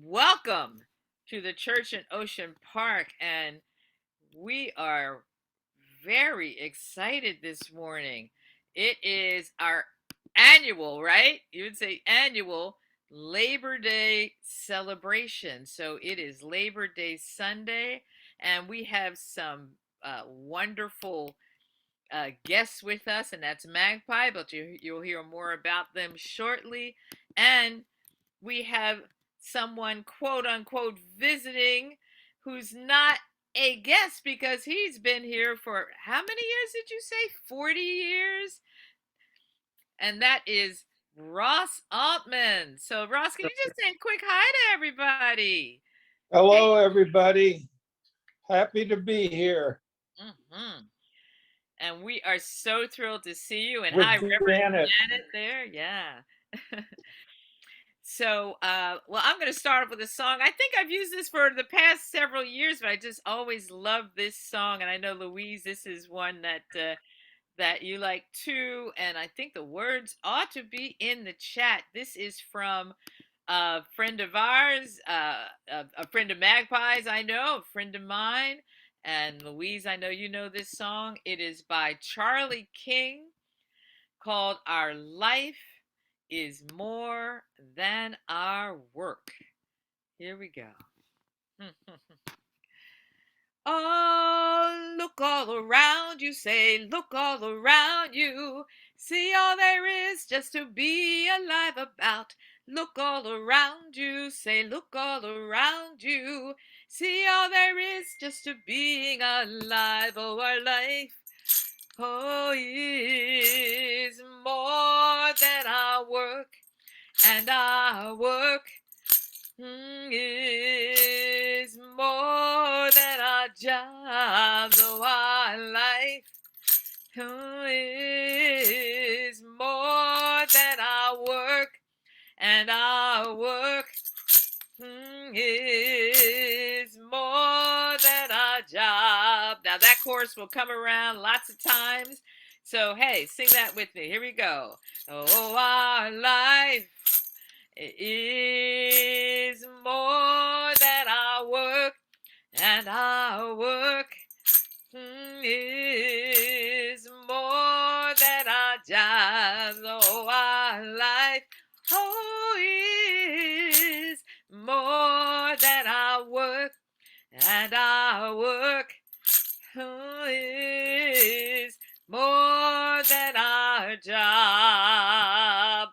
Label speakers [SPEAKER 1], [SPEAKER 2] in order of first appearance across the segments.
[SPEAKER 1] Welcome to the church in Ocean Park, and we are very excited this morning. It is our annual, right? You would say annual Labor Day celebration. So it is Labor Day Sunday, and we have some wonderful guests with us, and that's Magpie, but you'll hear more about them shortly. And we have someone quote unquote visiting who's not a guest because he's been here for how many years did you say? 40 years? And that is Ross Altman. So, Ross, can you just say a quick hi to everybody? Hey.
[SPEAKER 2] Hello, everybody. Happy to be here
[SPEAKER 1] Mm-hmm. And we are so thrilled to see you. And hi,
[SPEAKER 2] with
[SPEAKER 1] Reverend
[SPEAKER 2] Janet.
[SPEAKER 1] Janet there. Yeah. So, well, I'm going to start off with a song. I think I've used this for the past several years, but I just always love this song. And I know, Louise, this is one that you like too. And I think the words ought to be in the chat. This is from a friend of ours, a friend of Magpies, I know, a friend of mine. And Louise, I know you know this song. It is by Charlie King called Our Life is More Than Our Work. Here we go. Oh, look all around you, say, look all around you. See all there is just to be alive about. Look all around you, say, look all around you. See all there is just to being alive. Oh, our life, oh, is more than our work, and our work is more than our jobs. Oh, our life is more than our work, and our work is more than our job. Now that chorus will come around lots of times. So hey, sing that with me. Here we go. Oh, our life is more than our work, and our work is more than our jobs. Oh, our life, oh, is more than our work, and our work is more than our job.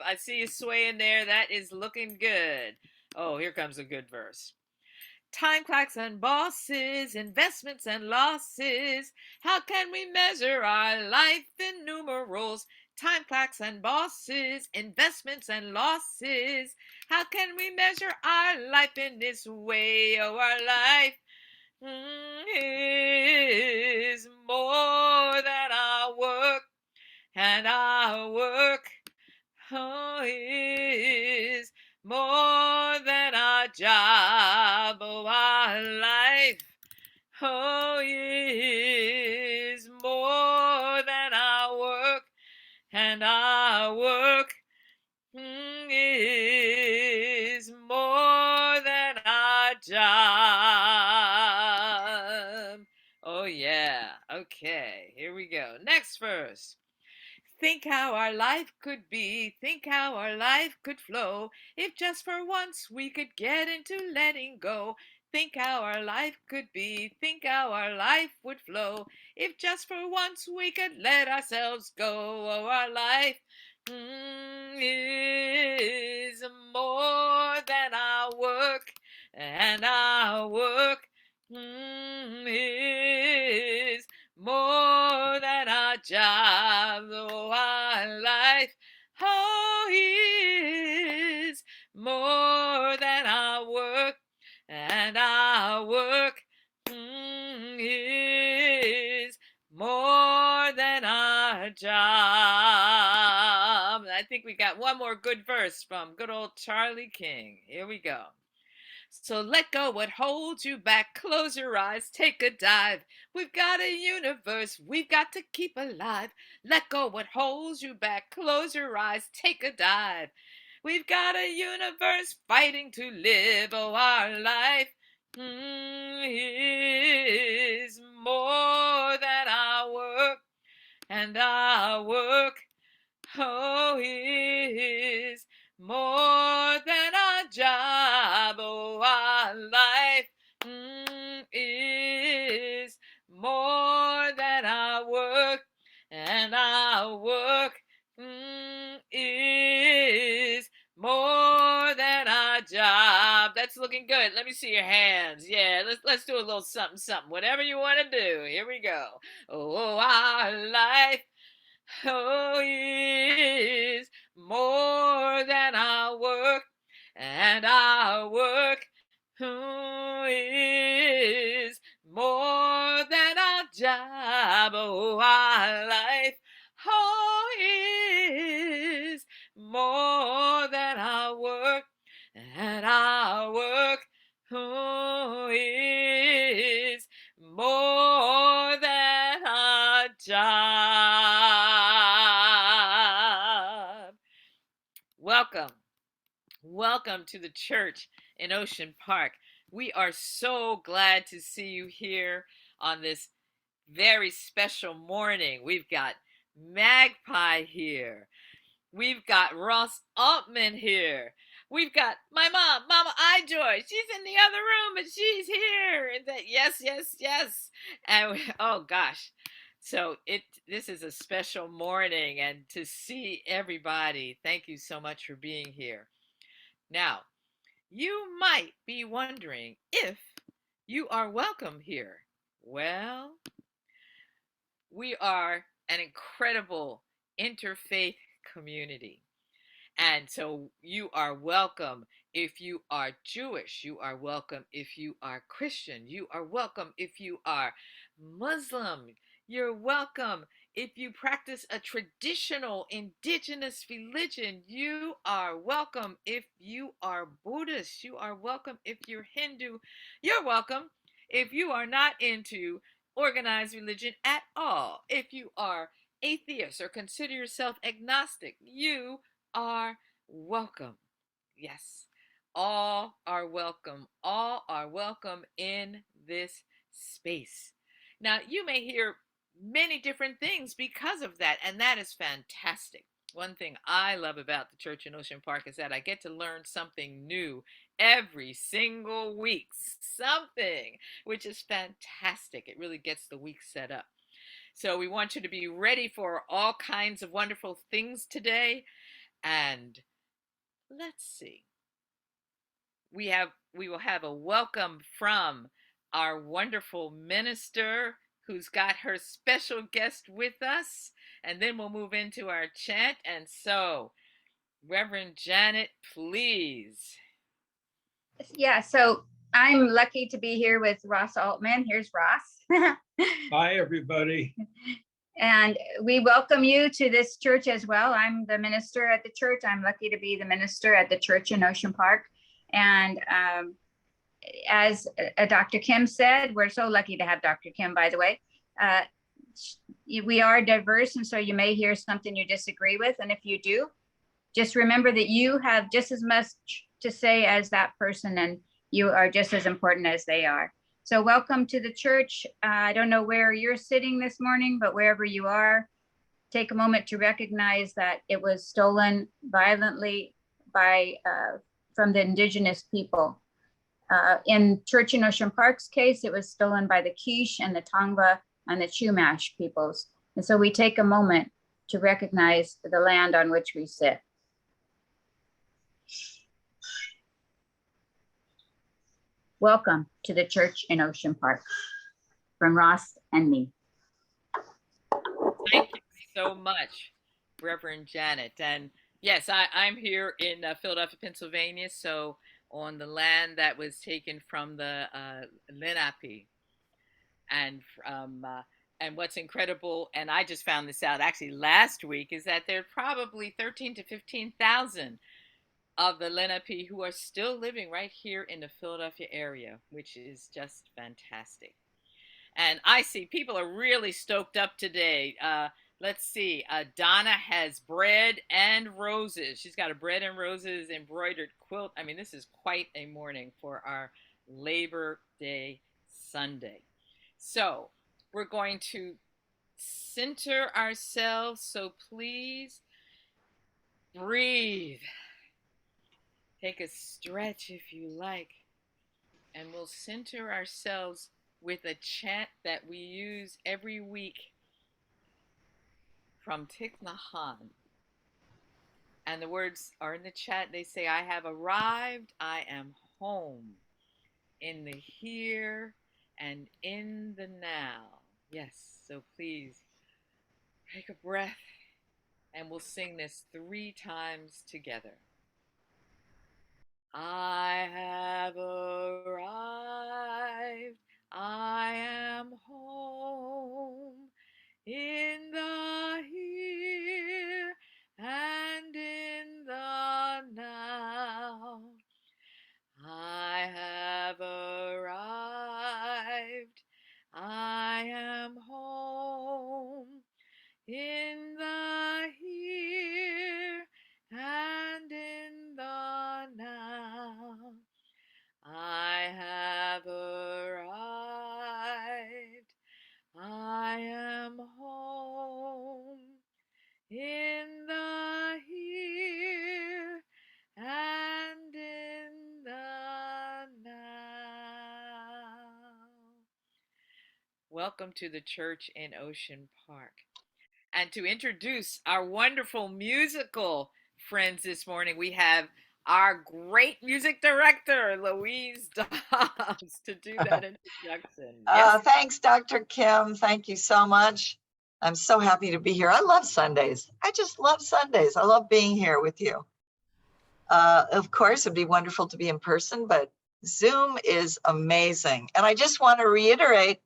[SPEAKER 1] I see you swaying there. That is looking good. Oh, here comes a good verse. Time clocks and bosses, investments and losses. How can we measure our life in numerals? Time clocks and bosses, investments and losses. How can we measure our life in this way? Oh, our life is more than our work, and our work is more than our job. Oh, our life is more than our work, and our work is more than our job. Oh, yeah. Okay, here we go. Next verse. Think how our life could be, think how our life could flow, if just for once we could get into letting go. Think how our life could be, think how our life would flow, if just for once we could let ourselves go. Oh, our life is more than our work, and our work is more than our job. Oh, our life, oh, is more than our work, and our work is more than our job. I think we got one more good verse from good old Charlie King. Here we go. So let go what holds you back. Close your eyes, take a dive. We've got a universe we've got to keep alive. Let go what holds you back. Close your eyes, take a dive. We've got a universe fighting to live. Oh, our life is more than our work, and our work, is more than our job. Oh, our life is more than our work, and our work is more than our job. That's looking good. Let me see your hands. Yeah, let's do a little something, something. Whatever you want to do. Here we go. Oh, our life is more than our work, and our work is more than our job. Oh, our life is more than our work, and our work is more than our job. Welcome. Welcome to the church in Ocean Park. We are so glad to see you here on this very special morning. We've got MAGPIE here. We've got Ross Altman here. We've got my mom, Mama iJoy. She's in the other room, but she's here. And that, yes, yes, yes. And oh gosh, so this is a special morning, and to see everybody. Thank you so much for being here. Now, you might be wondering if you are welcome here. Well, we are an incredible interfaith community. And so you are welcome if you are Jewish. You are welcome if you are Christian. You are welcome if you are Muslim. You're welcome if you practice a traditional indigenous religion. You are welcome if you are Buddhist. You are welcome if you're Hindu. You're welcome if you are not into organized religion at all. If you are atheist or consider yourself agnostic, you are welcome. Yes, all are welcome. All are welcome in this space. Now, you may hear many different things because of that, and that is fantastic. One thing I love about the church in Ocean Park is that I get to learn something new every single week. Something, which is fantastic. It really gets the week set up. So we want you to be ready for all kinds of wonderful things today. And let's see. We will have a welcome from our wonderful minister who's got her special guest with us, and then we'll move into our chant. And so, Reverend Janet, please.
[SPEAKER 3] Yeah, so I'm lucky to be here with Ross Altman. Here's Ross.
[SPEAKER 2] Hi, everybody.
[SPEAKER 3] And we welcome you to this church as well. I'm the minister at the church. I'm lucky to be the minister at the church in Ocean Park. And as Dr. Kim said, we're so lucky to have Dr. Kim, by the way. We are diverse, and so you may hear something you disagree with. And if you do, just remember that you have just as much to say as that person, and you are just as important as they are. So welcome to the church. I don't know where you're sitting this morning, but wherever you are, take a moment to recognize that it was stolen violently by from the indigenous people. In Church in Ocean Park's case, it was stolen by the Quiche and the Tongva and the Chumash peoples. And so we take a moment to recognize the land on which we sit. Welcome to the church in Ocean Park, from Ross and me.
[SPEAKER 1] Thank you so much, Reverend Janet. And yes, I'm here in Philadelphia, Pennsylvania, so on the land that was taken from the Lenape. And what's incredible, and I just found this out actually last week, is that there are probably 13 to 15,000 of the Lenape who are still living right here in the Philadelphia area, which is just fantastic. And I see people are really stoked up today. Let's see. Donna has bread and roses. She's got a bread and roses embroidered quilt. I mean, this is quite a morning for our Labor Day Sunday. So we're going to center ourselves. So please breathe. Take a stretch if you like. And we'll center ourselves with a chant that we use every week from Thich Nhat Hanh. And the words are in the chat. They say, I have arrived, I am home, in the here and in the now. Yes, so please take a breath and we'll sing this 3 times together. I have arrived, I am home, in the here and in the now. I have arrived, I am home, in the here and in the now. I have arrived, I am home, in the here and in the now. Welcome to the church in Ocean Park. And to introduce our wonderful musical friends this morning, we have our great music director, Louise Dobbs, to do that introduction. Yes.
[SPEAKER 4] Thanks, Dr. Kim. Thank you so much. I'm so happy to be here. I love Sundays. I just love Sundays. I love being here with you. Of course, it'd be wonderful to be in person, but Zoom is amazing. And I just want to reiterate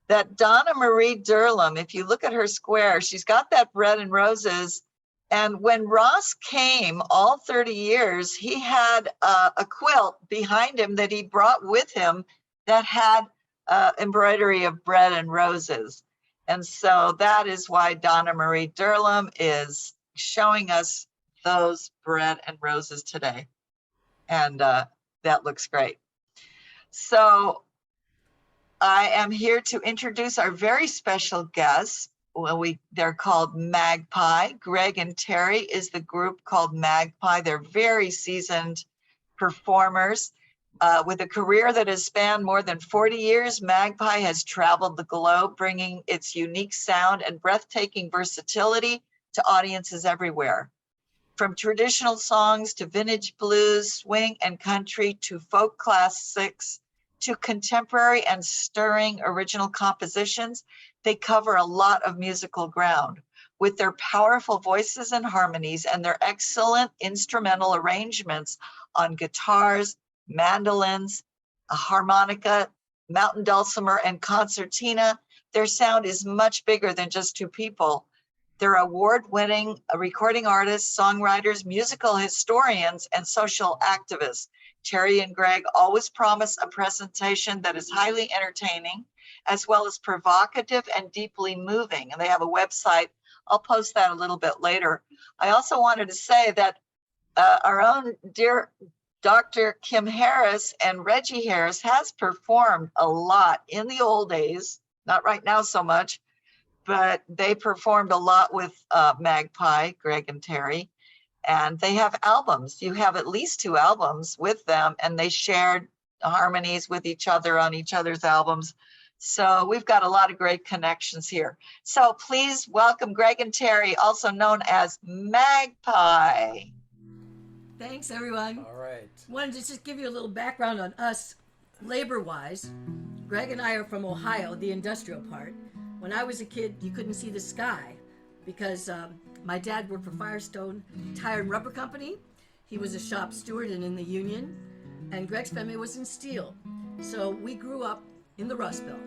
[SPEAKER 4] that Donna Marie Durlam, if you look at her square, she's got that bread and roses. And when Ross came all 30 years, he had a quilt behind him that he brought with him that had embroidery of bread and roses. And so that is why Donna Marie Durlam is showing us those bread and roses today. And that looks great. So I am here to introduce our very special guests. Well, they're called MAGPIE. Greg and Terry is the group called MAGPIE. They're very seasoned performers. With a career that has spanned more than 40 years, MAGPIE has traveled the globe, bringing its unique sound and breathtaking versatility to audiences everywhere. From traditional songs to vintage blues, swing and country to folk classics to contemporary and stirring original compositions, they cover a lot of musical ground. With their powerful voices and harmonies and their excellent instrumental arrangements on guitars, mandolins, a harmonica, mountain dulcimer, and concertina, their sound is much bigger than just 2 people. They're award-winning recording artists, songwriters, musical historians, and social activists. Terry and Greg always promise a presentation that is highly entertaining, as well as provocative and deeply moving. And they have a website. I'll post that a little bit later. I also wanted to say that our own dear Dr. Kim Harris and Reggie Harris has performed a lot in the old days, not right now so much, but they performed a lot with MAGPIE, Greg and Terry, and they have albums. You have at least 2 albums with them, and they shared harmonies with each other on each other's albums. So we've got a lot of great connections here. So please welcome Greg and Terry, also known as MAGPIE.
[SPEAKER 5] Thanks, everyone.
[SPEAKER 6] All right.
[SPEAKER 5] Wanted to just give you a little background on us, labor-wise. Greg and I are from Ohio, the industrial part. When I was a kid, you couldn't see the sky because my dad worked for Firestone Tire and Rubber Company. He was a shop steward and in the union, and Greg's family was in steel. So we grew up in the Rust Belt.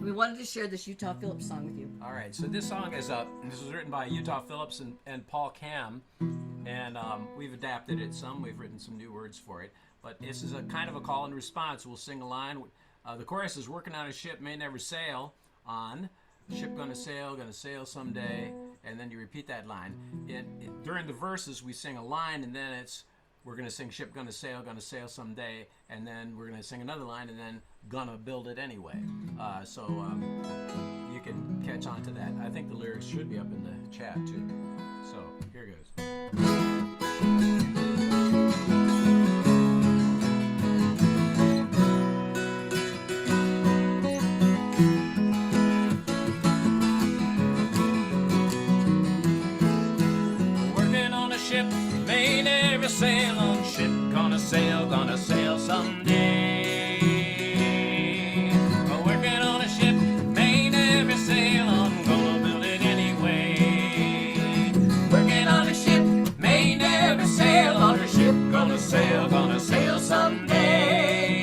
[SPEAKER 5] We wanted to share this Utah Phillips song with you.
[SPEAKER 6] All right. So this song is this was written by Utah Phillips and Paul Cam, and we've adapted it some. We've written some new words for it. But this is a kind of a call and response. We'll sing a line. The chorus is, "Working on a ship may never sail on. ship gonna sail someday, and then you repeat that line. During the verses, we sing a line, and then we're gonna sing ship gonna sail someday, and then we're gonna sing another line, and then gonna build it anyway. So you can catch on to that. I think the lyrics should be up in the chat too. So here goes. Ship, may never sail on ship, gonna sail someday. Working on a ship, may never sail on, gonna build it anyway. Working on a ship, may never sail on her ship, gonna sail someday.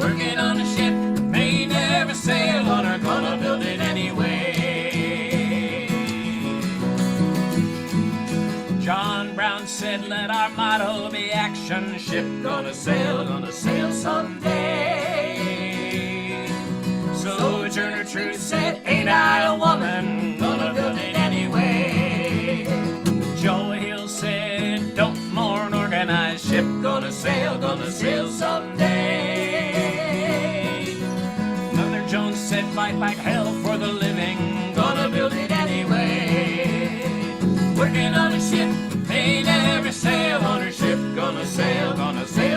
[SPEAKER 6] Working on a ship, may never sail on her, gonna build it anyway. John Brown said, let our motto be action, ship gonna sail someday. Sojourner Truth said, ain't I a woman, gonna build it anyway. Joe Hill said, don't mourn, organized, ship gonna sail someday. Mother Jones said, fight like hell for the living, gonna build it anyway. Working on a ship, may never sail on her ship, gonna sail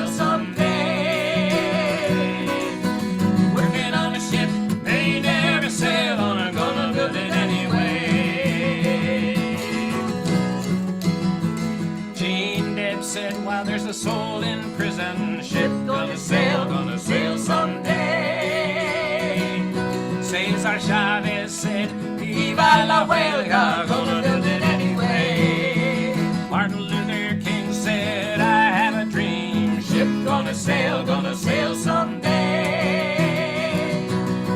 [SPEAKER 6] someday. Working on a ship, may never sail on her, gonna build it anyway. Jean Deb said, while there's a soul in prison, ship gonna sail someday. Cesar Chavez said, viva la huelga, gonna build it anyway. Martin Luther King said, I have a dream, ship gonna sail someday.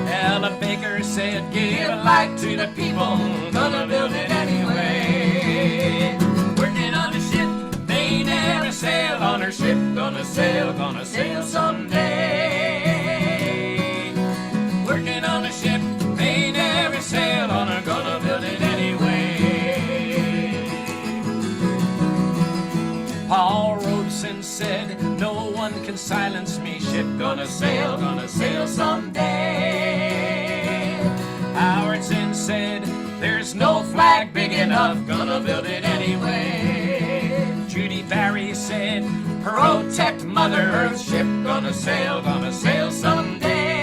[SPEAKER 6] Ella Baker said, give light to the people, gonna build it anyway. Working on a ship, may never sail on her ship, gonna sail someday. Working on a ship, may never sail on her, gonna build it anyway. Paul Robeson said, no one can silence me, ship gonna sail someday. Howard Zinn said, there's no flag big enough, gonna build it anyway. Judy Barry said, protect Mother Earth, ship gonna sail someday.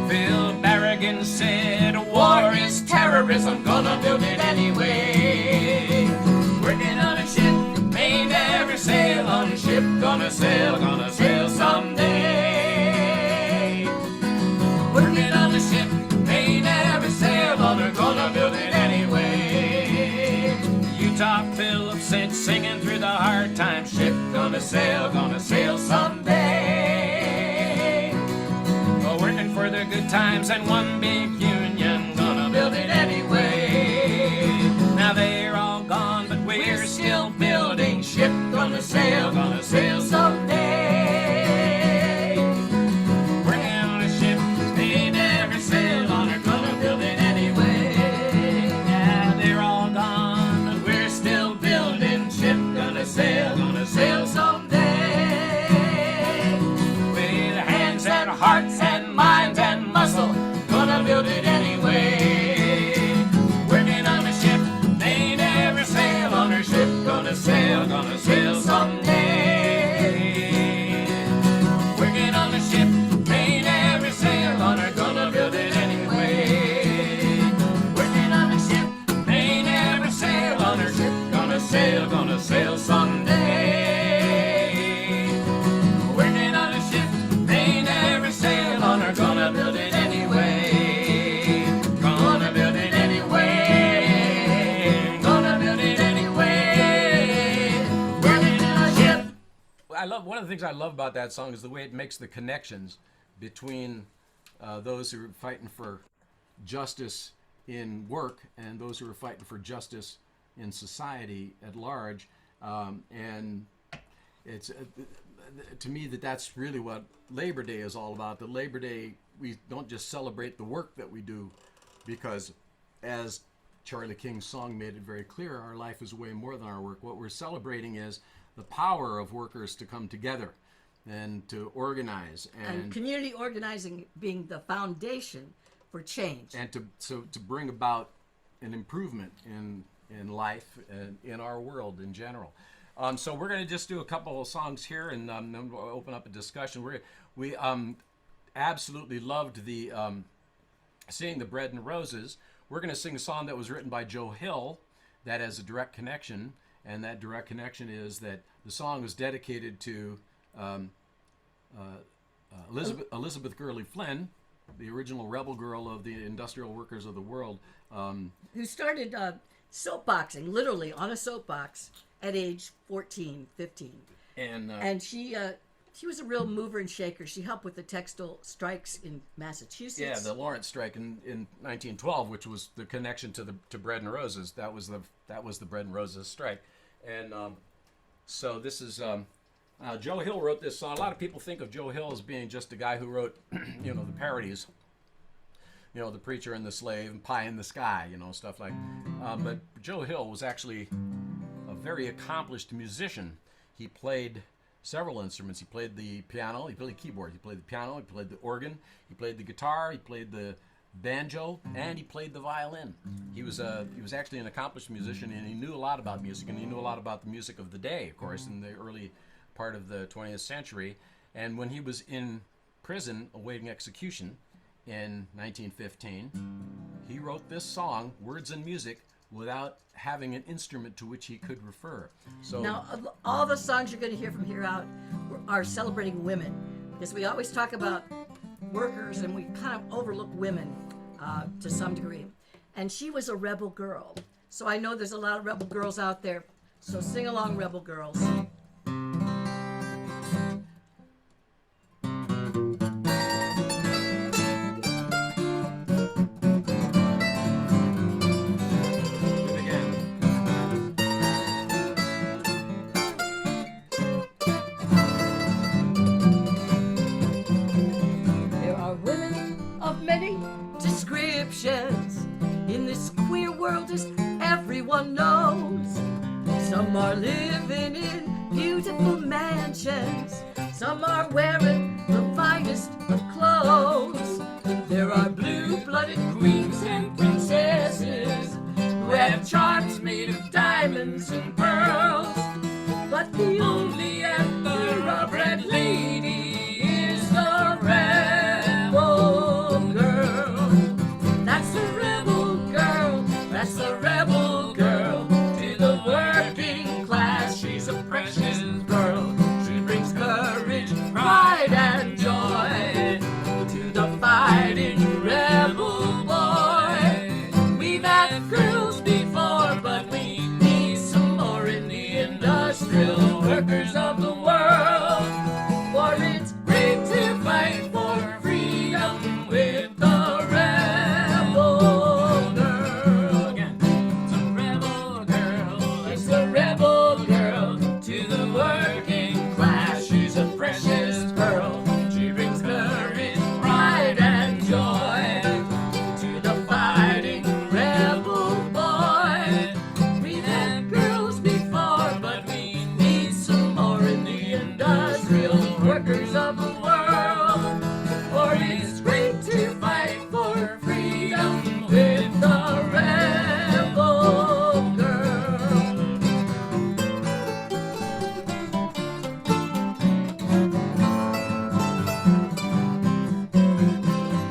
[SPEAKER 6] Phil Barrigan said, war is terrorism, gonna build it anyway. Working on a ship, may never sail on a ship, gonna sail someday. Working on a ship, may never sail on her, gonna build it anyway. Utah Phillips said, singing through the hard times, ship gonna sail someday. Working for the good times and one big union, gonna build it anyway. Now they're all gone, but we're still building, ship gonna sail someday. Working on a ship, they never sail on her, gonna build it anyway. Yeah, they're all gone, but we're still building, ship gonna sail someday. With hands and hearts and minds and muscle, gonna build it anyway. Working on a ship, they never sail on her ship, gonna sail someday. Working on a ship, they never sail on her, gonna build it anyway. Working on a ship, they never sail on her ship, gonna sail someday. Working on a ship, they never sail on her, gonna build it anyway. Gonna build it anyway. Gonna build it anyway. Working on a ship. One of the things I love about that song is the way it makes the connections between those who are fighting for justice in work and those who are fighting for justice in society at large. And it's to me that's really what Labor Day is all about. The Labor Day, we don't just celebrate the work that we do, because as Charlie King's song made it very clear, our life is way more than our work. What we're celebrating is the power of workers to come together and to organize,
[SPEAKER 5] and community organizing being the foundation for change,
[SPEAKER 6] and to bring about an improvement in life and in our world in general. So we're going to just do a couple of songs here, and then we'll open up a discussion. We absolutely loved the seeing the Bread and Roses. We're going to sing a song that was written by Joe Hill that has a direct connection, and that direct connection is that the song was dedicated to Elizabeth Gurley Flynn, the original rebel girl of the industrial workers of the world,
[SPEAKER 5] who started soapboxing, literally on a soapbox, at age 14, 15. And she was a real mover and shaker. She helped with the textile strikes in Massachusetts.
[SPEAKER 6] Yeah, the Lawrence strike in 1912, which was the connection to Bread and Roses. That was the Bread and Roses strike. And so this is Joe Hill wrote this song. A lot of people think of Joe Hill as being just a guy who wrote, the parodies. The Preacher and the Slave and Pie in the Sky, stuff like. But Joe Hill was actually a very accomplished musician. He played several instruments. He played the piano. He played the keyboard. He played the piano. He played the organ. He played the guitar. He played the banjo, and he played the violin. He was actually an accomplished musician, and he knew a lot about music, and he knew a lot about the music of the day, of course, in the early part of the 20th century. And when he was in prison awaiting execution in 1915, he wrote this song, Words and Music, without having an instrument to which he could refer. So
[SPEAKER 5] now, all the songs you're going to hear from here out are celebrating women, because we always talk about workers and we kind of overlook women to some degree. And she was a rebel girl. So I know there's a lot of rebel girls out there. So sing along, rebel girls. In this queer world, as everyone knows, some are living in beautiful mansions, some are wearing the finest of clothes. There are blue-blooded queens and princesses who have charms made of diamonds and pearls, but the only and thoroughbred lady is the rebel girl. That's the rebel girl, that's the rebel girl. To the working class, she's a precious pearl. She brings courage, pride, and joy to the fighting rebel boy. We've had girls before, but we need some more in the industrial workers of the world. For it's great to fight for freedom with the rebel girl. Again, it's a rebel girl, it's a rebel girl. To the working class, she's a precious pearl. She brings courage, pride, and joy to the fighting rebel boy. We've had girls before, but we need some more in the industrial workers of the world. For it's great to fight for freedom with the rebel girl.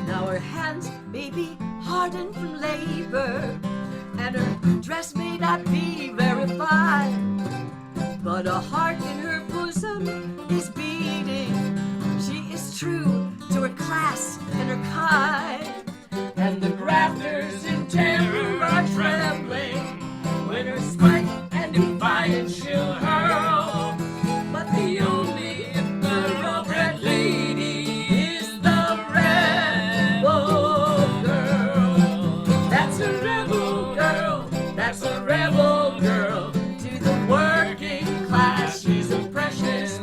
[SPEAKER 5] Now her hands may be hardened from labor, and her dress may not be very fine, but a heart in her bosom is beating. She is true to her class and her kind, and the grafters in terror are trembling when her spite and defiance she'll hurl. But the only thoroughbred lady is the rebel girl. That's a rebel girl, that's a rebel girl. To the working class, she's a precious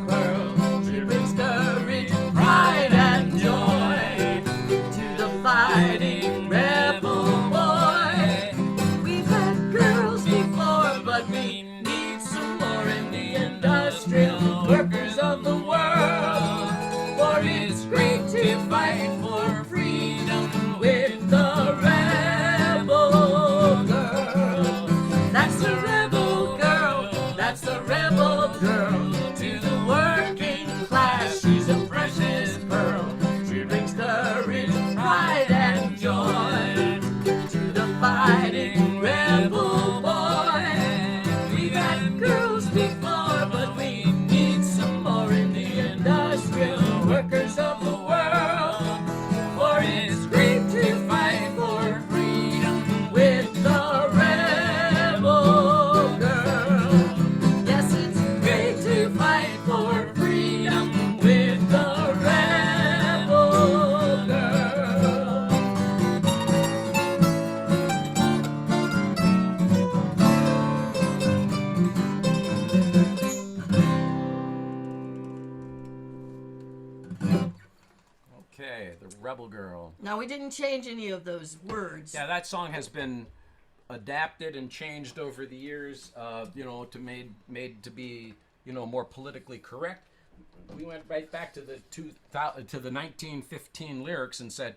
[SPEAKER 6] Okay, the Rebel Girl.
[SPEAKER 5] Now, we didn't change any of those words.
[SPEAKER 6] Yeah, that song has been adapted and changed over the years, to made to be, more politically correct. We went right back to the 1915 lyrics and said,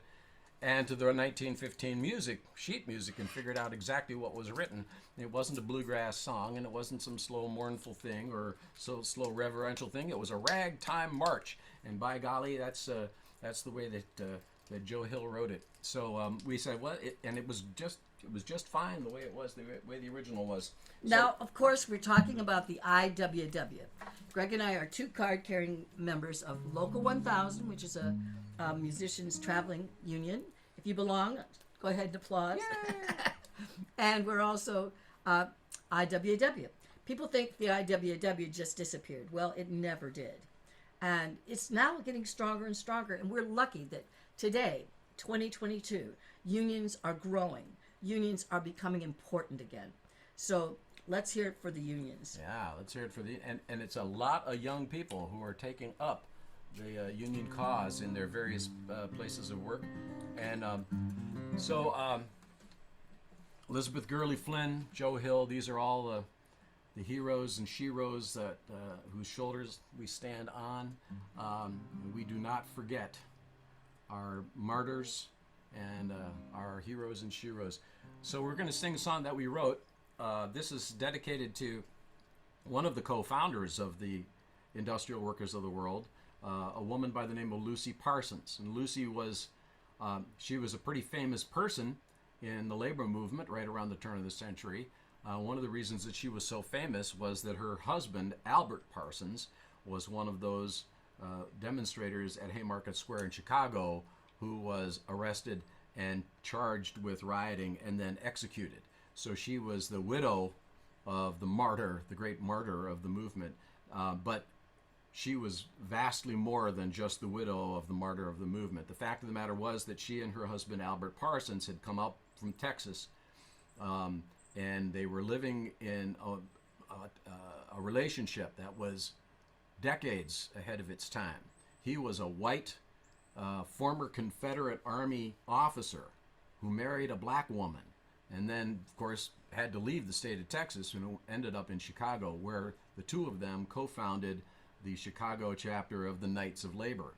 [SPEAKER 6] and to the 1915 sheet music, and figured out exactly what was written. It wasn't a bluegrass song, and it wasn't some slow mournful thing or so slow reverential thing. It was a ragtime march, and by golly, that's the way that Joe Hill wrote it. So we said, it was just fine the way it was, the way the original was.
[SPEAKER 5] Now, of course, we're talking about the IWW. Greg and I are two card-carrying members of Local 1000, which is a musicians traveling union. If you belong, go ahead and applaud. And we're also IWW. People think the IWW just disappeared. Well, it never did. And it's now getting stronger and stronger. And we're lucky that today, 2022, unions are growing. Unions are becoming important again. So let's hear it for the unions.
[SPEAKER 6] Yeah, let's hear it for and it's a lot of young people who are taking up the union cause in their various places of work. And Elizabeth Gurley Flynn, Joe Hill, these are all the heroes and sheroes that whose shoulders we stand on. We do not forget our martyrs and our heroes and sheroes. So we're going to sing a song that we wrote. This is dedicated to one of the co-founders of the Industrial Workers of the World, a woman by the name of Lucy Parsons. And Lucy was she was a pretty famous person in the labor movement right around the turn of the century. One of the reasons that she was so famous was that her husband, Albert Parsons, was one of those demonstrators at Haymarket Square in Chicago who was arrested and charged with rioting and then executed. So she was the widow of the martyr, the great martyr of the movement. But she was vastly more than just the widow of the martyr of the movement. The fact of the matter was that she and her husband, Albert Parsons, had come up from Texas, and they were living in a relationship that was decades ahead of its time. He was a white former Confederate Army officer who married a black woman, and then, of course, had to leave the state of Texas and ended up in Chicago, where the two of them co-founded the Chicago chapter of the Knights of Labor.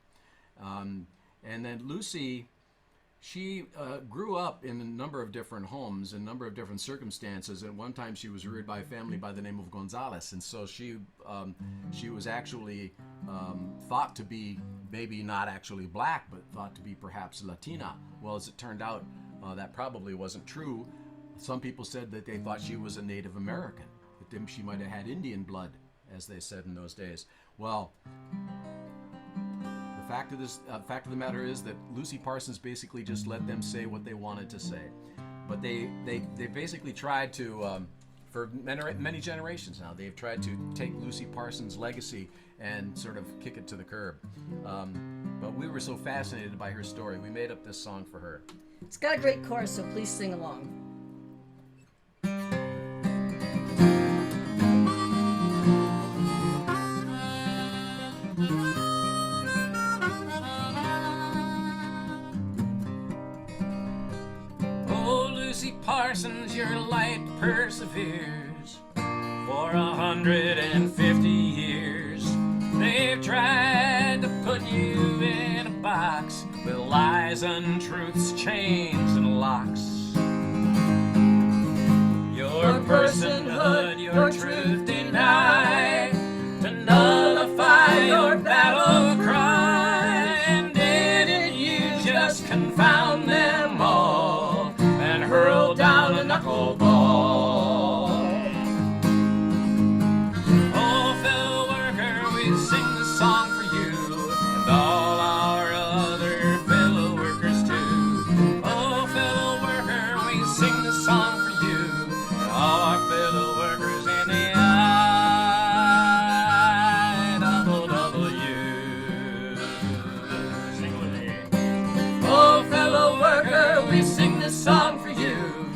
[SPEAKER 6] And then Lucy, she grew up in a number of different homes, in a number of different circumstances. At one time, she was reared by a family by the name of Gonzalez, and so she was actually thought to be maybe not actually black, but thought to be perhaps Latina. Well, as it turned out, that probably wasn't true. Some people said that they thought she was a Native American, that she might have had Indian blood, as they said in those days. Well, the fact of the matter is that Lucy Parsons basically just let them say what they wanted to say. But they basically tried to, for many generations now, they've tried to take Lucy Parsons' legacy and sort of kick it to the curb. But we were so fascinated by her story, we made up this song for her.
[SPEAKER 5] It's got a great chorus, so please sing along.
[SPEAKER 6] Oh, Lucy Parsons, your light perseveres for 150 years. They've tried to put you in a box with lies, untruths, chains, and locks. Your personhood, your truth denied, to nullify your battle cry. And didn't you just confound them all and hurl down a knuckleball? Oh, fellow worker, we sing this song for you and all our other fellow workers too. Oh, fellow worker, we sing this song for you and all our fellow workers in the IWW. Sing with me. Oh, fellow worker, we sing this song for you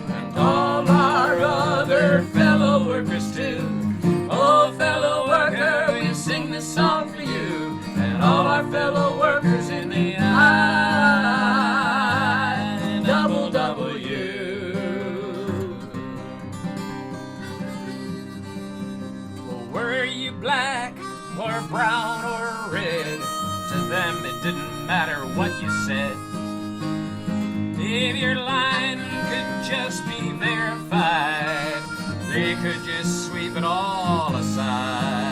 [SPEAKER 6] and all our other fellow workers too. Oh, fellow worker, we sing this song for you and all our fellow workers in the or brown or red. To them it didn't matter what you said. If your line could just be verified, they could just sweep it all aside.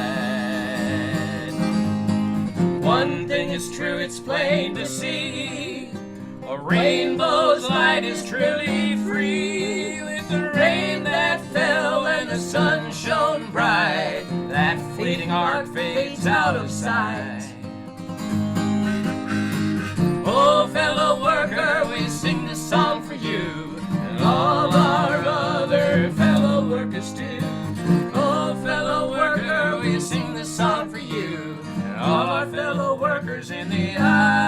[SPEAKER 6] One thing is true, it's plain to see. A rainbow's light is truly free. With the rain that fell and the sun shone bright, that fleeting arc fades out of sight. Oh, fellow worker, we sing this song for you, and all our other fellow workers too. Oh, fellow worker, we sing this song for you, and all our fellow workers in the IWW.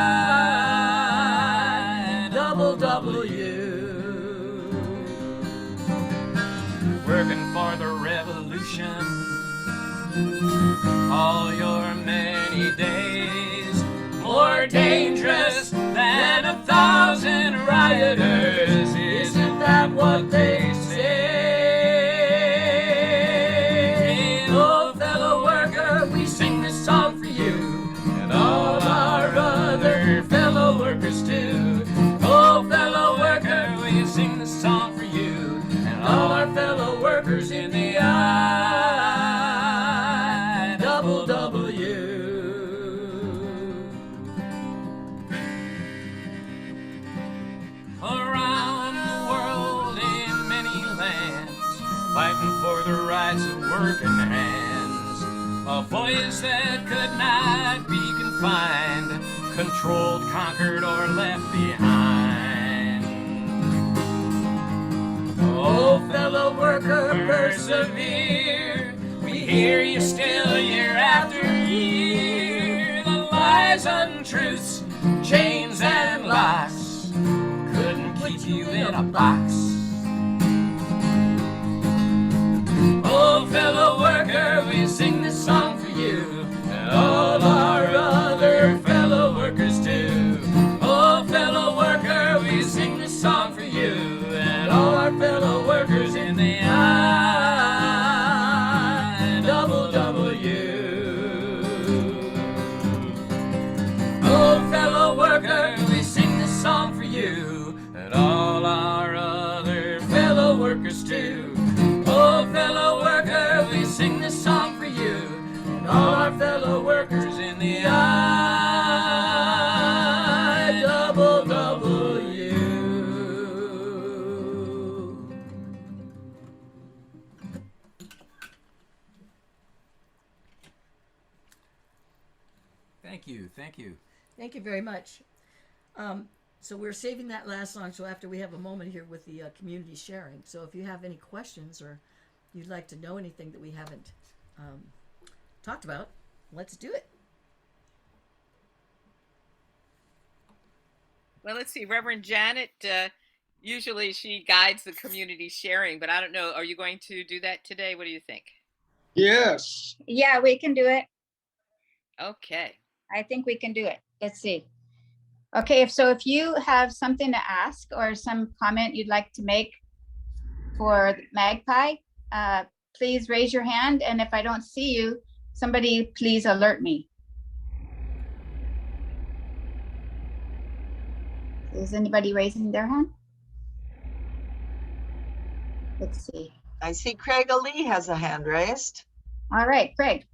[SPEAKER 6] Working for the revolution all your many days, more dangerous than 1,000 rioters. Isn't that what they say? Oh, fellow worker, we sing this song for you, and all our other fellow workers too. Oh, fellow worker, we sing this song for you, and all our fellow workers in the IWW. Around the world in many lands, fighting for the rights of working hands, a voice that could not be confined, controlled, conquered, or left behind. Oh, fellow worker, persevere. We hear you still year after year. The lies, untruths, chains, and locks couldn't keep you in a box. Oh, fellow worker, we sing this song for you, and all our other fellow workers too. Oh, fellow worker, we sing this song for you, and all our fellow workers in the IWW. Oh, fellow worker, we sing this song for you, and all our other fellow workers too. Oh, fellow worker, we sing this song for you, and all our fellow workers in the IWW. Thank you, thank you.
[SPEAKER 5] Thank you very much. So we're saving that last song so after we have a moment here with the community sharing. So if you have any questions or you'd like to know anything that we haven't talked about, let's do it.
[SPEAKER 1] Well, let's see. Reverend Janet, usually she guides the community sharing, but I don't know. Are you going to do that today? What do you think?
[SPEAKER 2] Yes.
[SPEAKER 3] Yeah, we can do it.
[SPEAKER 1] Okay.
[SPEAKER 3] I think we can do it. Let's see. Okay, so if you have something to ask or some comment you'd like to make for MAGPIE, please raise your hand. And if I don't see you, somebody please alert me. Is anybody raising their hand? Let's see.
[SPEAKER 4] I see Craig Ali has a hand raised.
[SPEAKER 3] All right, Craig.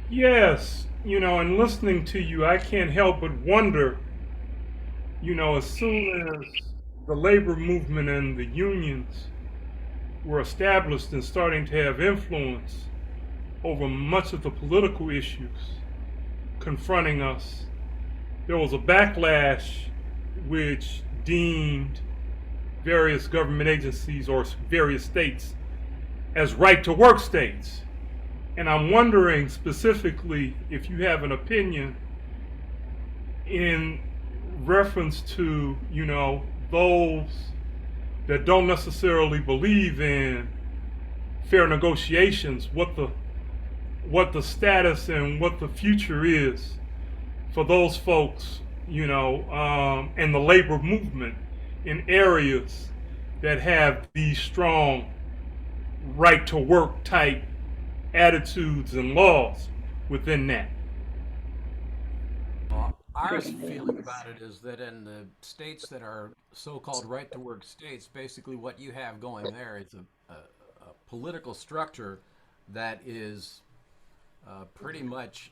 [SPEAKER 2] Yes. In listening to you, I can't help but wonder, as soon as the labor movement and the unions were established and starting to have influence over much of the political issues confronting us, there was a backlash which deemed various government agencies or various states as right-to-work states. And I'm wondering specifically if you have an opinion in reference to, those that don't necessarily believe in fair negotiations, what the status and what the future is for those folks, and the labor movement in areas that have these strong right to work type attitudes and laws within that.
[SPEAKER 6] Our feeling about it is that in the states that are so-called right-to-work states, basically what you have going there is a political structure that is pretty much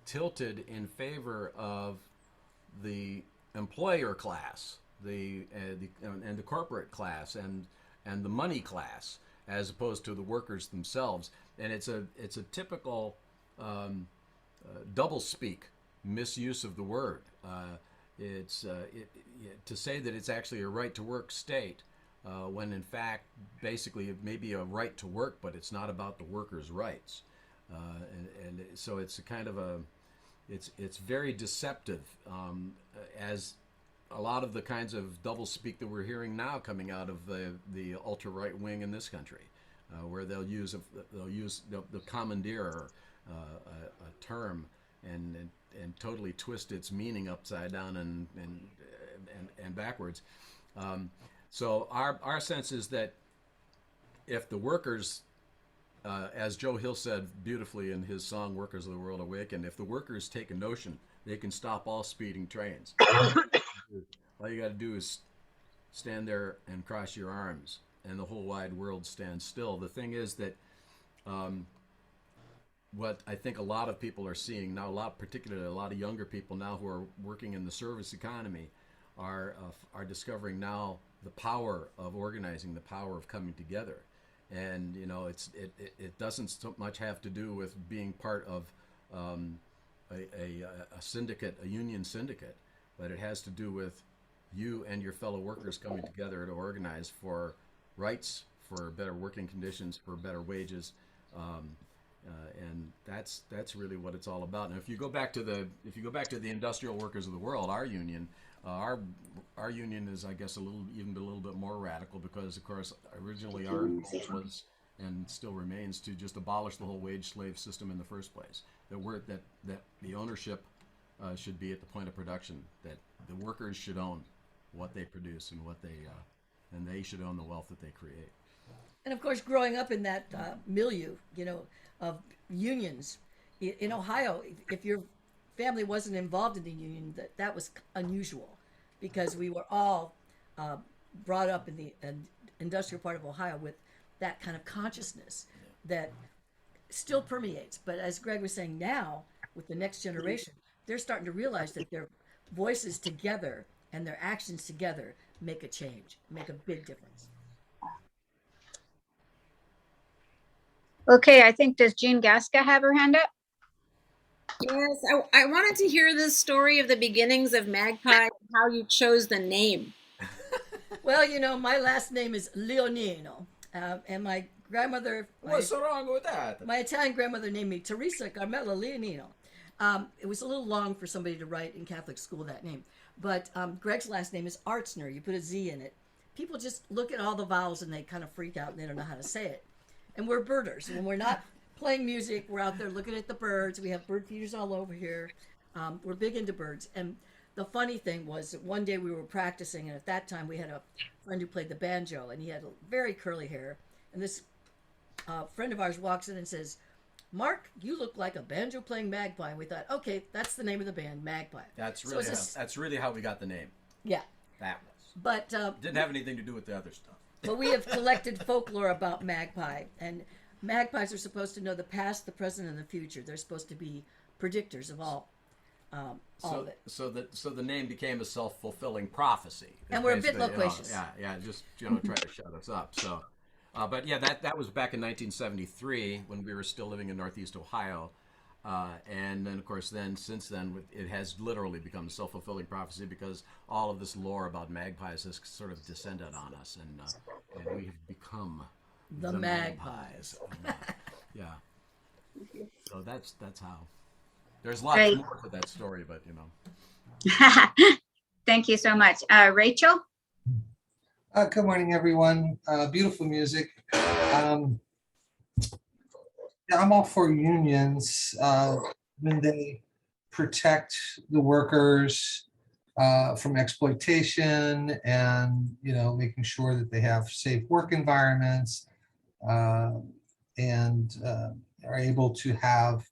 [SPEAKER 6] tilted in favor of the employer class, and the corporate class, and the money class, as opposed to the workers themselves. And it's a typical double speak misuse of the word. To say that it's actually a right to work state, when in fact basically it may be a right to work, but it's not about the workers' rights. And so it's a kind of it's very deceptive, as a lot of the kinds of double speak that we're hearing now coming out of the ultra right wing in this country, where they'll commandeer a term and totally twist its meaning upside down and backwards. So our sense is that if the workers, as Joe Hill said beautifully in his song "Workers of the World Awaken," if the workers take a notion, they can stop all speeding trains. All you got to do is stand there and cross your arms, and the whole wide world stands still. The thing is that what I think a lot of people are seeing now, particularly a lot of younger people now who are working in the service economy, are discovering now the power of organizing, the power of coming together. And it doesn't so much have to do with being part of a syndicate, a union syndicate, but it has to do with you and your fellow workers coming together to organize for rights, for better working conditions, for better wages, and that's really what it's all about. And if you go back to the industrial workers of the world, our union is, I guess, a little bit more radical, because of course originally our goal was, and still remains, to just abolish the whole wage slave system in the first place. That the ownership should be at the point of production. That the workers should own what they produce and and they should own the wealth that they create.
[SPEAKER 5] And of course, growing up in that milieu, of unions in Ohio, if your family wasn't involved in the union, that was unusual, because we were all brought up in the industrial part of Ohio with that kind of consciousness that still permeates. But as Greg was saying, now with the next generation, they're starting to realize that their voices together and their actions together make a change, make a big difference.
[SPEAKER 3] Okay, I think, does Jean Gasca have her hand up?
[SPEAKER 7] Yes, I wanted to hear the story of the beginnings of MAGPIE and how you chose the name.
[SPEAKER 5] Well, my last name is Leonino, and my grandmother...
[SPEAKER 6] What's so wrong with that?
[SPEAKER 5] My Italian grandmother named me Teresa Carmela Leonino. It was a little long for somebody to write in Catholic school that name, but Greg's last name is Artsner. You put a Z in it. People just look at all the vowels and they kind of freak out and they don't know how to say it. And we're birders. When we're not playing music, we're out there looking at the birds. We have bird feeders all over here. We're big into birds. And the funny thing was that one day we were practicing, and at that time we had a friend who played the banjo, and he had very curly hair. And this friend of ours walks in and says, "Mark, you look like a banjo playing magpie." And we thought, okay, that's the name of the band, MAGPIE.
[SPEAKER 6] That's really how we got the name.
[SPEAKER 5] Yeah.
[SPEAKER 6] That was.
[SPEAKER 5] But
[SPEAKER 6] didn't have anything to do with the other stuff.
[SPEAKER 5] But we have collected folklore about magpie, and magpies are supposed to know the past, the present, and the future. They're supposed to be predictors of all of it.
[SPEAKER 6] So the name became a self-fulfilling prophecy.
[SPEAKER 5] And we're a bit loquacious.
[SPEAKER 6] Just try to shut us up. So, but yeah, that was back in 1973 when we were still living in Northeast Ohio. And then, of course, since then, it has literally become a self-fulfilling prophecy, because all of this lore about magpies has sort of descended on us, and we have become
[SPEAKER 5] the magpies.
[SPEAKER 6] Yeah. So that's how. There's lots more to that story, but
[SPEAKER 3] Thank you so much. Rachel?
[SPEAKER 8] Good morning, everyone. Beautiful music. I'm all for unions when they protect the workers from exploitation, and making sure that they have safe work environments, and are able to have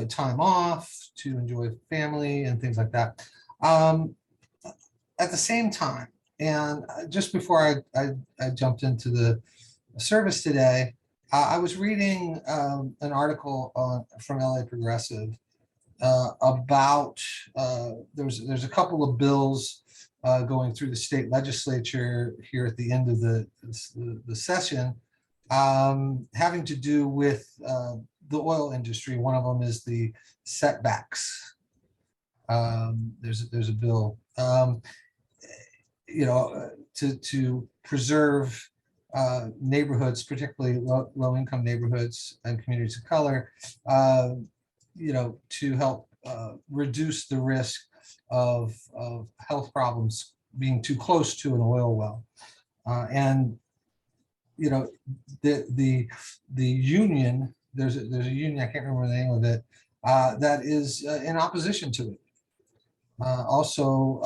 [SPEAKER 8] time off to enjoy family and things like that. At the same time, and just before I jumped into the service today, I was reading an article from LA Progressive about there's a couple of bills going through the state legislature here at the end of the session, having to do with the oil industry. One of them is the setbacks. There's a bill, to preserve neighborhoods, particularly low-income neighborhoods and communities of color, to help reduce the risk of health problems being too close to an oil well. And the union, there's a union, I can't remember the name of it, that is in opposition to it. Also,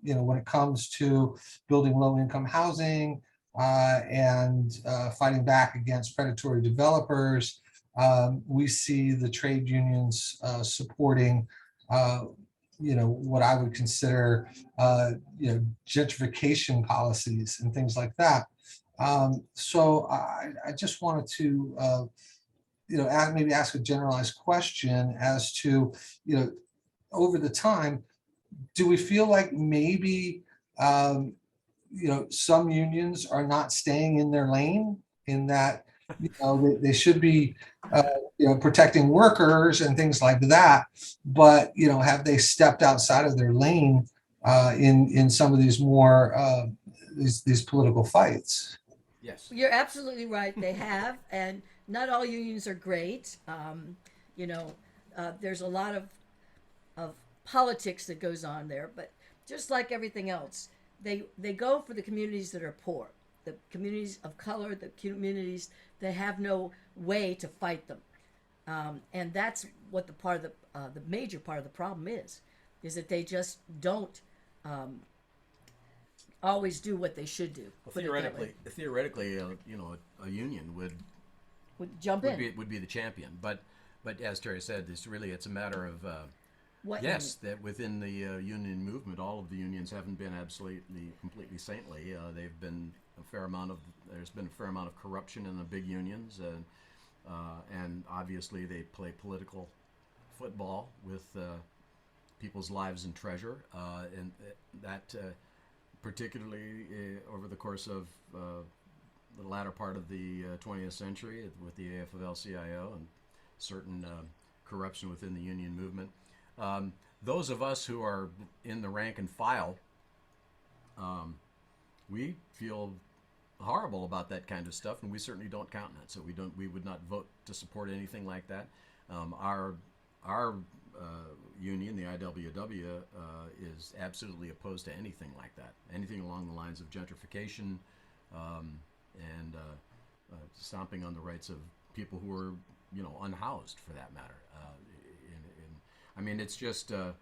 [SPEAKER 8] when it comes to building low-income housing and fighting back against predatory developers, we see the trade unions supporting, what I would consider, gentrification policies and things like that. So I just wanted to, maybe ask a generalized question as to, over the time, do we feel like maybe, some unions are not staying in their lane, in that, they should be, protecting workers and things like that, but, have they stepped outside of their lane in some of these more, these political fights?
[SPEAKER 6] Yes.
[SPEAKER 5] You're absolutely right. They have, and not all unions are great. There's a lot of politics that goes on there, but just like everything else, they go for the communities that are poor, the communities of color, the communities that have no way to fight them, and that's what the major part of the problem is that they just don't always do what they should do.
[SPEAKER 6] Well, theoretically, a union would
[SPEAKER 5] jump in.
[SPEAKER 6] Would be the champion, but as Terry said, it's a matter of
[SPEAKER 5] What
[SPEAKER 6] yes, that within the union movement, all of the unions haven't been completely saintly. There's been a fair amount of corruption in the big unions, and obviously they play political football with people's lives and treasure, and that particularly over the course of the latter part of the 20th century with the AFL-CIO and certain corruption within the union movement. Those of us who are in the rank and file, we feel horrible about that kind of stuff, and we certainly don't countenance. So we would not vote to support anything like that. Our union, the IWW, is absolutely opposed to anything like that. Anything along the lines of gentrification and stomping on the rights of people who are, unhoused, for that matter. It's just to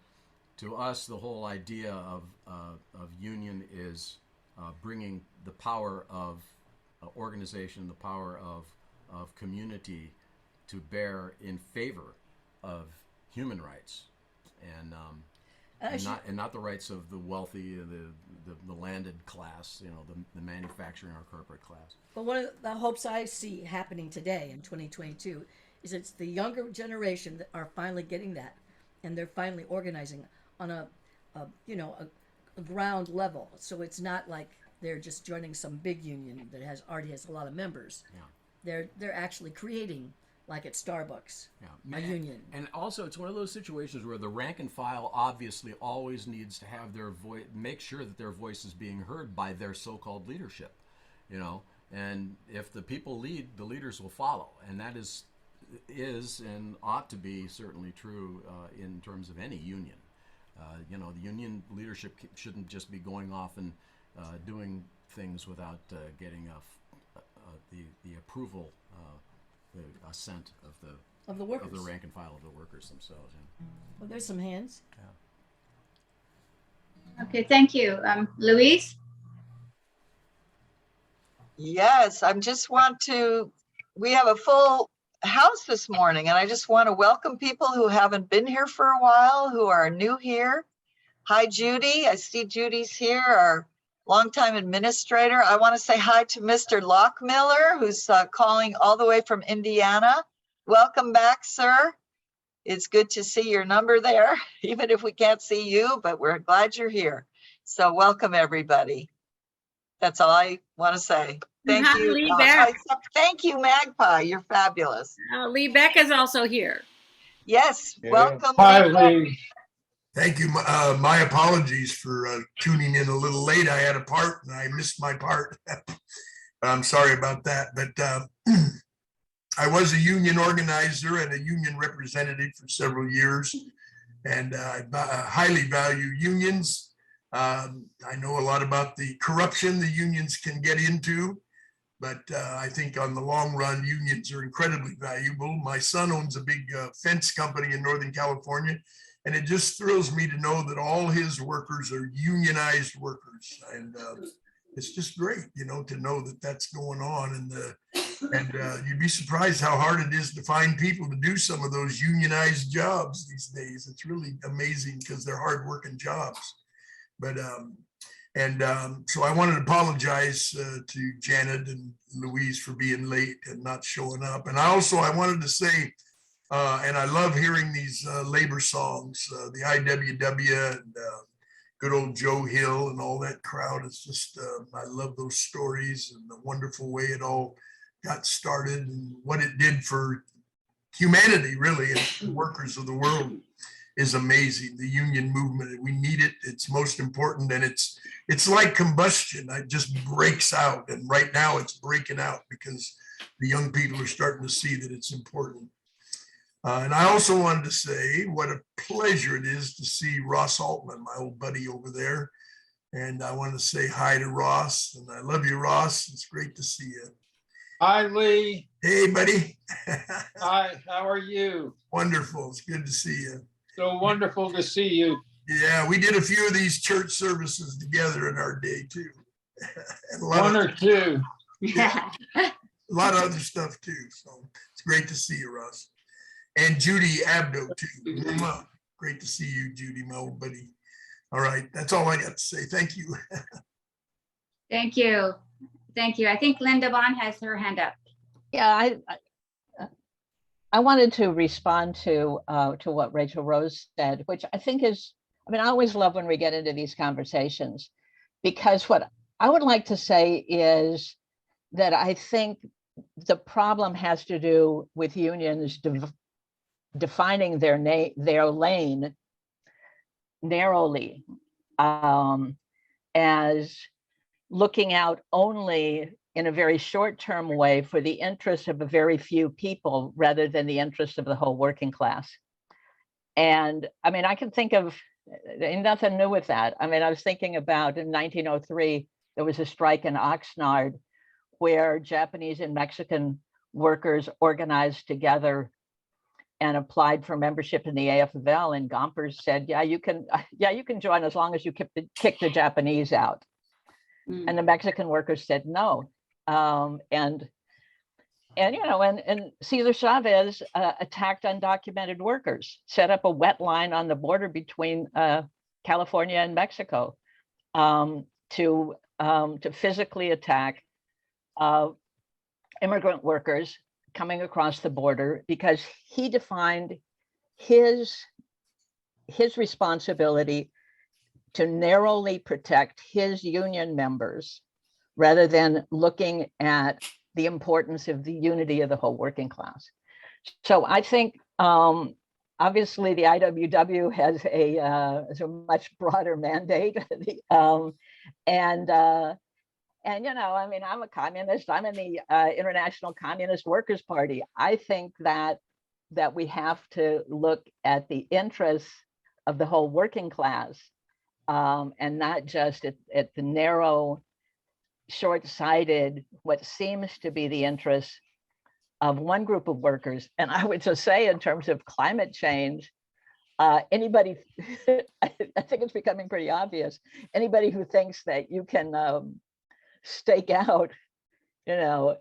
[SPEAKER 6] us, the whole idea of union is bringing the power of organization, the power of community to bear in favor of human rights, and not the rights of the wealthy, the landed class, the manufacturing or corporate class.
[SPEAKER 5] But one of the hopes I see happening today in 2022 is it's the younger generation that are finally getting that, and they're finally organizing on a ground level. So it's not like they're just joining some big union that already has a lot of members.
[SPEAKER 6] Yeah.
[SPEAKER 5] They're actually creating, like at Starbucks, a union.
[SPEAKER 6] And also, it's one of those situations where the rank and file obviously always needs to have their voice, make sure that their voice is being heard by their so-called leadership, And if the people lead, the leaders will follow, and that is and ought to be certainly true in terms of any union. The union leadership shouldn't just be going off and doing things without getting the approval, the assent
[SPEAKER 5] Of the workers.
[SPEAKER 6] of the rank and file of the workers themselves. Yeah.
[SPEAKER 5] Well, there's some hands.
[SPEAKER 3] Okay, thank you. Louise?
[SPEAKER 4] Yes, we have a full house this morning, and I just want to welcome people who haven't been here for a while, who are new here. Hi, Judy. I see Judy's here, our longtime administrator. I want to say hi to Mr. Lockmiller, who's calling all the way from Indiana. Welcome back, sir. It's good to see your number there, even if we can't see you, but we're glad you're here. So welcome, everybody. That's all I want to say. Thank
[SPEAKER 7] Hi,
[SPEAKER 4] you.
[SPEAKER 7] Lee Beck.
[SPEAKER 4] Thank you, Magpie. You're fabulous.
[SPEAKER 7] Lee Beck is also here.
[SPEAKER 4] Yes, welcome.
[SPEAKER 2] Hi,
[SPEAKER 4] Lee Beck.
[SPEAKER 2] Lee.
[SPEAKER 9] Thank you. My apologies for tuning in a little late. I had a part and I missed my part. I'm sorry about that. But I was a union organizer and a union representative for several years. And I highly value unions. I know a lot about the corruption the unions can get into. But I think on the long run, unions are incredibly valuable. My son owns a big fence company in Northern California. And it just thrills me to know that all his workers are unionized workers. And it's just great, to know that that's going on. And you'd be surprised how hard it is to find people to do some of those unionized jobs these days. It's really amazing because they're hardworking jobs. But so I wanted to apologize to Janet and Louise for being late and not showing up. And I wanted to say, and I love hearing these labor songs, the IWW and good old Joe Hill and all that crowd. It's just, I love those stories and the wonderful way it all got started and what it did for humanity, really, and the workers of the world is amazing. The union movement, we need it. It's most important. And it's like combustion. It just breaks out. And right now it's breaking out because the young people are starting to see that it's important. And I also wanted to say what a pleasure it is to see Ross Altman, my old buddy over there. And I want to say hi to Ross. And I love you, Ross. It's great to see you.
[SPEAKER 10] Hi, Lee.
[SPEAKER 9] Hey, buddy.
[SPEAKER 10] Hi, how are you?
[SPEAKER 9] Wonderful. It's good to see you.
[SPEAKER 10] So wonderful to see you.
[SPEAKER 9] Yeah, we did a few of these church services together in our day, too. And
[SPEAKER 10] One or two.
[SPEAKER 9] Yeah, a lot of other stuff, too. So it's great to see you, Ross. And Judy Abdo, too. Great to see you, Judy, my old buddy. All right, that's all I got to say. Thank you.
[SPEAKER 3] Thank you. Thank you. I think Linda Bond has her hand up.
[SPEAKER 11] Yeah, I wanted to respond to what Rachel Rose said, which I think is, I always love when we get into these conversations, because what I would like to say is that I think the problem has to do with unions defining their lane narrowly, as looking out only in a very short-term way for the interests of a very few people rather than the interests of the whole working class. And I can think of, ain't nothing new with that. I was thinking about in 1903, there was a strike in Oxnard where Japanese and Mexican workers organized together and applied for membership in the AFL, and Gompers said, yeah, you can join as long as you kick the Japanese out. And the Mexican workers said no. And Cesar Chavez attacked undocumented workers, set up a wet line on the border between California and Mexico to physically attack immigrant workers coming across the border, because he defined his responsibility to narrowly protect his union members rather than looking at the importance of the unity of the whole working class. So I think obviously the IWW has a much broader mandate. I'm a communist. I'm in the International Communist Workers Party. I think that we have to look at the interests of the whole working class, and not just at the narrow, short-sighted, what seems to be the interests of one group of workers. And I would just say, in terms of climate change, anybody, I think it's becoming pretty obvious, anybody who thinks that you can stake out you know,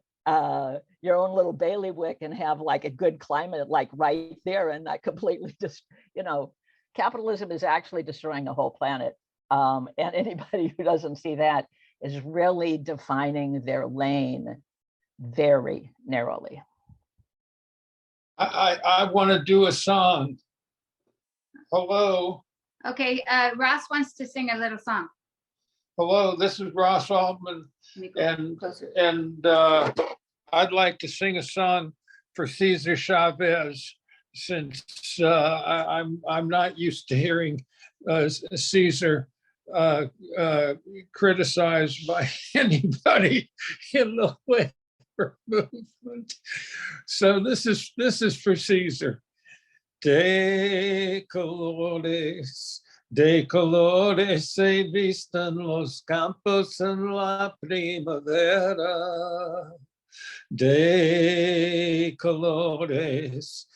[SPEAKER 11] your own little bailiwick and have like a good climate like right there, and not completely just, you know, capitalism is actually destroying the whole planet. And anybody who doesn't see that is really defining their lane very narrowly.
[SPEAKER 10] I want to do a song. Hello.
[SPEAKER 3] Okay, Ross wants to sing a little song.
[SPEAKER 10] Hello, this is Ross Altman, and I'd like to sing a song for Cesar Chavez, since I'm not used to hearing Cesar criticized by anybody in the labor movement. So this is for Cesar. De colores se vistan los campos en la primavera. De colores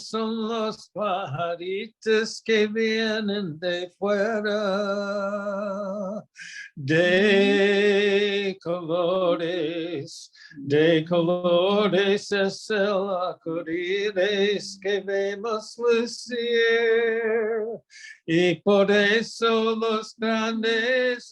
[SPEAKER 10] son los pajaritos que vienen de fuera. De colores es el arcoíris que vemos lucir, y por eso los grandes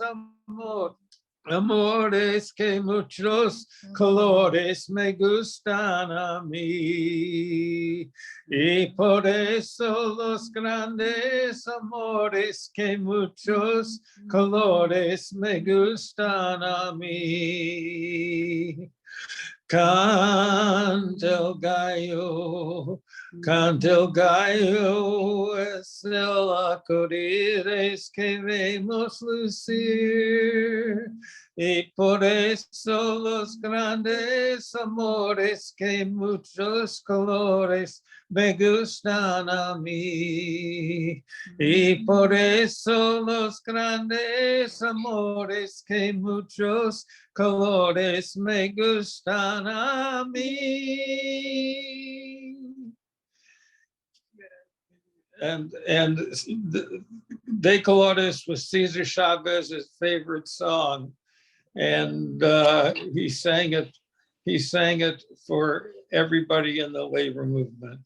[SPEAKER 10] amores que muchos colores me gustan a mí, y por eso los grandes amores que muchos colores me gustan a mí. Canta el gallo, es el arcoíris que vemos lucir, y por eso los grandes amores que muchos colores me gustan a mí, y por eso los grandes amores que muchos colores me gustan a mí. And De Colores was Cesar Chavez's favorite song, and he sang it for everybody in the labor movement.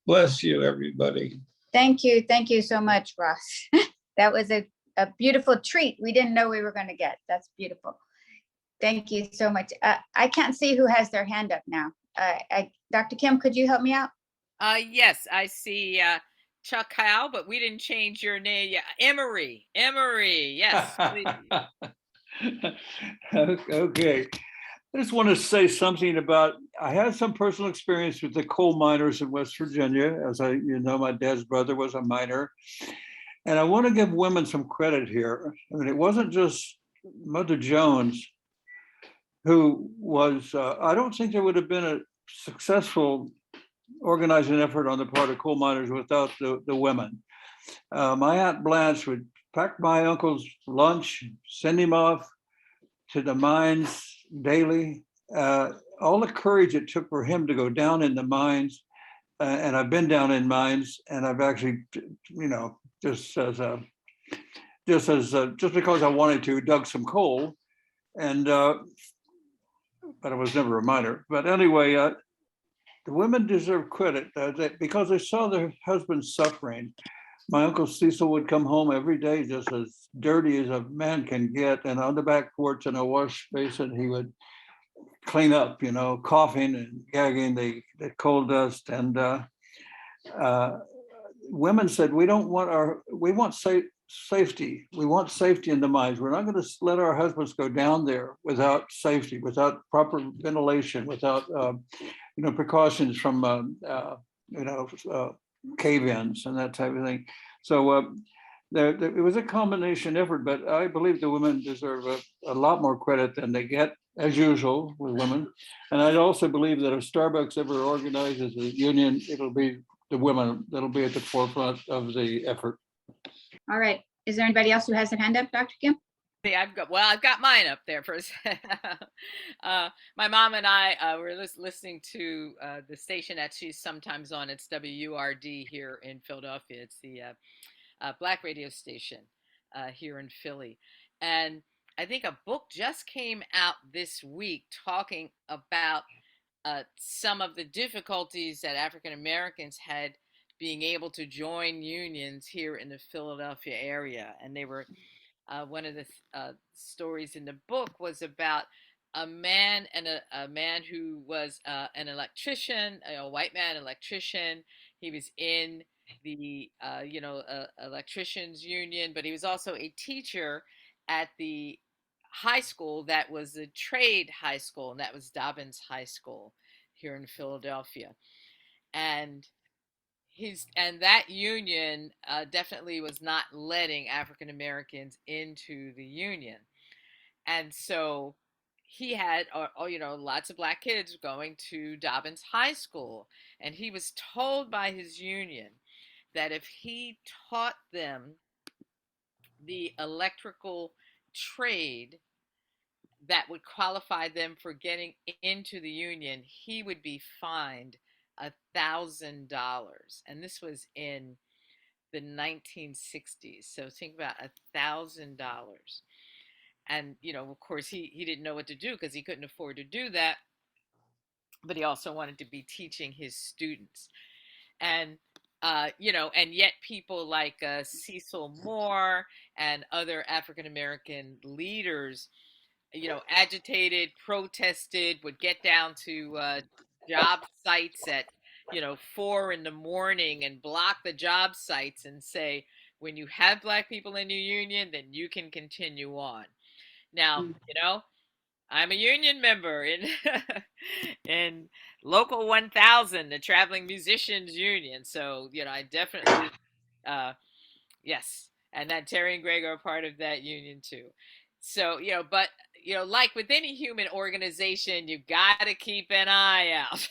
[SPEAKER 10] Bless you, everybody.
[SPEAKER 3] Thank you so much, Ross. That was a beautiful treat we didn't know we were going to get. That's beautiful. Thank you so much. I can't see who has their hand up now. Dr. Kim, could you help me out?
[SPEAKER 1] Yes, I see Chuck Howe, but we didn't change your name. Yeah, Emery, yes.
[SPEAKER 12] Okay. I just want to say something about, I had some personal experience with the coal miners in West Virginia. As my dad's brother was a miner. And I want to give women some credit here. I mean, it wasn't just Mother Jones who was, I don't think there would have been a successful organizing effort on the part of coal miners without the women. My Aunt Blanche would pack my uncle's lunch, send him off to the mines daily. All the courage it took for him to go down in the mines, and I've been down in mines, and I've actually, just because I wanted to, dug some coal, and but I was never a miner. But anyway, the women deserve credit because they saw their husbands suffering. My Uncle Cecil would come home every day just as dirty as a man can get, and on the back porch in a wash basin, he would clean up, coughing and gagging the coal dust. And women said, we want safety. We want safety in the mines. We're not going to let our husbands go down there without safety, without proper ventilation, without precautions from cave-ins and that type of thing. So it was a combination effort, but I believe the women deserve a lot more credit than they get, as usual with women. And I also believe that if Starbucks ever organizes a union, it'll be the women that'll be at the forefront of the effort.
[SPEAKER 3] All right. Is there anybody else who has their hand up, Dr. Kim?
[SPEAKER 1] I've got mine up there first. My mom and I were listening to the station that she's sometimes on. It's WURD here in Philadelphia. It's the Black radio station here in Philly. And I think a book just came out this week talking about some of the difficulties that African Americans had being able to join unions here in the Philadelphia area. And they were one of the stories in the book was about a man and a man who was an electrician, a white man electrician. He was in the electricians union, but he was also a teacher at the high school that was a trade high school, and that was Dobbins High School here in Philadelphia. And that union definitely was not letting African Americans into the union, and so he had lots of black kids going to Dobbins High School, and he was told by his union that if he taught them the electrical trade that would qualify them for getting into the union, he would be fined $1,000. And this was in the 1960s. So think about $1,000. And, of course, he didn't know what to do because he couldn't afford to do that. But he also wanted to be teaching his students. And, and yet people like Cecil Moore and other African American leaders agitated, protested, would get down to job sites at 4 in the morning and block the job sites and say, when you have black people in your union, then you can continue on. Now, I'm a union member in in Local 1000, the Traveling Musicians Union. So, I definitely yes, and that Terry and Greg are a part of that union too. So, but like with any human organization, you got to keep an eye out.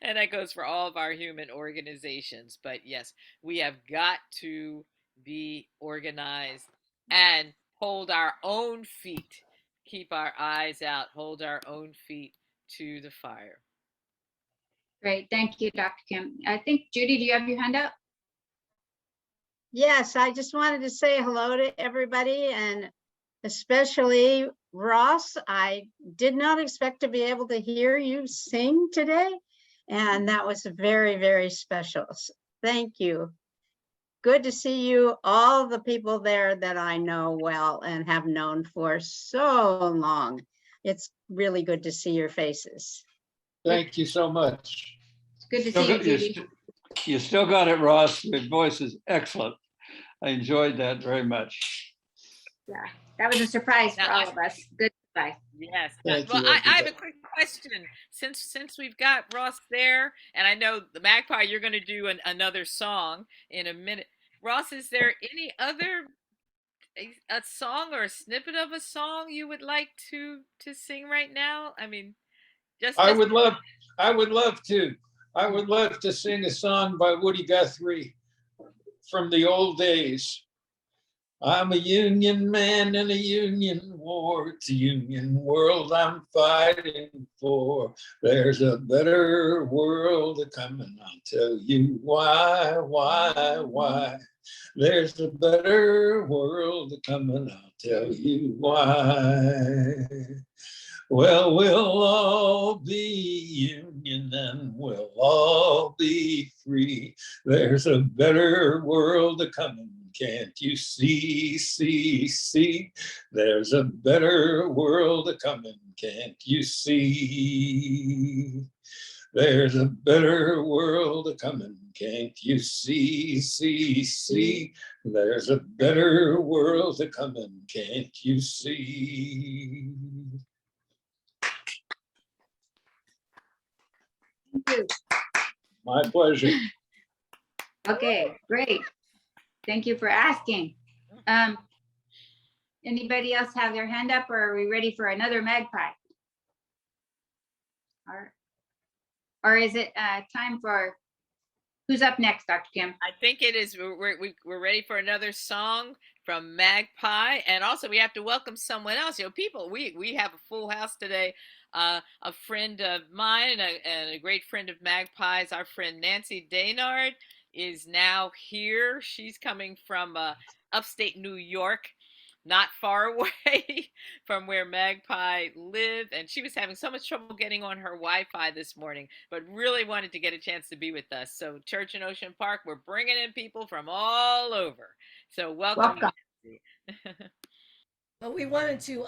[SPEAKER 1] And that goes for all of our human organizations. But yes, we have got to be organized and hold our own feet, keep our eyes out, hold our own feet to the fire.
[SPEAKER 3] Great. Thank you, Dr. Kim. I think, Judy, do you have your hand up?
[SPEAKER 13] Yes, I just wanted to say hello to everybody, and especially Ross. I did not expect to be able to hear you sing today, and that was very, very special. Thank you. Good to see you, all the people there that I know well and have known for so long. It's really good to see your faces.
[SPEAKER 10] Thank you so much.
[SPEAKER 3] It's good to see you, Judy.
[SPEAKER 12] You still got it, Ross. Your voice is excellent. I enjoyed that very much.
[SPEAKER 3] Yeah, that was a surprise for all of us. Good surprise.
[SPEAKER 1] Yes.
[SPEAKER 10] Thank
[SPEAKER 1] Well,
[SPEAKER 10] you,
[SPEAKER 1] I have a quick question. Since we've got Ross there, and I know the Magpie, you're going to do another song in a minute. Ross, is there any other a song or a snippet of a song you would like to sing right now? I mean,
[SPEAKER 10] I would love to. I would love to sing a song by Woody Guthrie from the old days. I'm a union man in a union war. It's a union world I'm fighting for. There's a better world coming. I'll tell you why. There's a better world coming. I'll tell you why. Well, we'll all be union and we'll all be free. There's a better world coming. Can't you see? There's a better world coming. Can't you see? There's a better world coming. Can't you see? There's a better world coming. Can't you see?
[SPEAKER 3] Thank you.
[SPEAKER 10] My pleasure.
[SPEAKER 3] Okay, great. Thank you for asking. Anybody else have their hand up, or are we ready for another Magpie? Or is it time for, who's up next, Dr. Kim?
[SPEAKER 1] I think it is. We're ready for another song from Magpie, and also we have to welcome someone else. People, we have a full house today. A friend of mine and a great friend of Magpie's, our friend Nancy Daynard, is now here. She's coming from upstate New York. not far away from where Magpie lived, and she was having so much trouble getting on her Wi-Fi this morning, but really wanted to get a chance to be with us. So Church in Ocean Park, we're bringing in people from all over. So welcome.
[SPEAKER 5] Well, we wanted to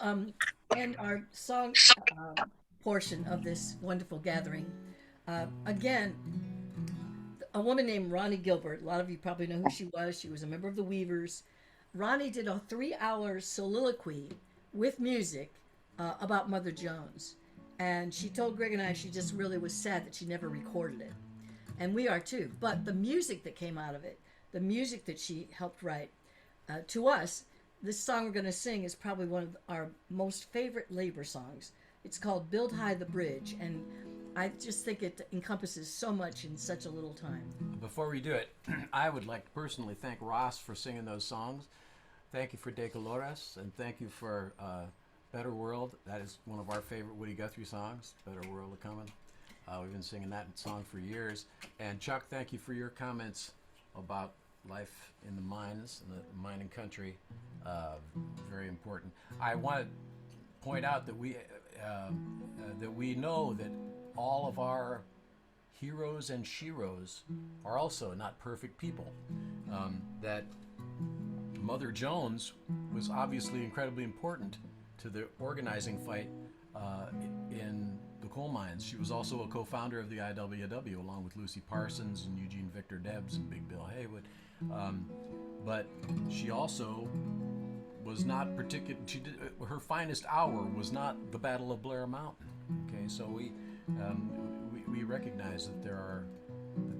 [SPEAKER 5] end our song portion of this wonderful gathering. Again, a woman named Ronnie Gilbert. A lot of you probably know who she was. She was a member of the Weavers. Ronnie did a 3-hour soliloquy with music about Mother Jones. And she told Greg and I she just really was sad that she never recorded it. And we are too. But the music that came out of it, the music that she helped write, to us, this song we're going to sing is probably one of our most favorite labor songs. It's called Build High the Bridge, and I just think it encompasses so much in such a little time.
[SPEAKER 6] Before we do it, I would like to personally thank Ross for singing those songs. Thank you for De Colores, and thank you for Better World. That is one of our favorite Woody Guthrie songs, Better World of Coming. We've been singing that song for years. And Chuck, thank you for your comments about life in the mines, in the mining country. Very important. I want to point out that we know that all of our heroes and sheroes are also not perfect people. That Mother Jones was obviously incredibly important to the organizing fight in the coal mines. She was also a co-founder of the IWW along with Lucy Parsons and Eugene Victor Debs and Big Bill Haywood. But she also was not particular. Her finest hour was not the Battle of Blair Mountain. Okay, so we recognize that there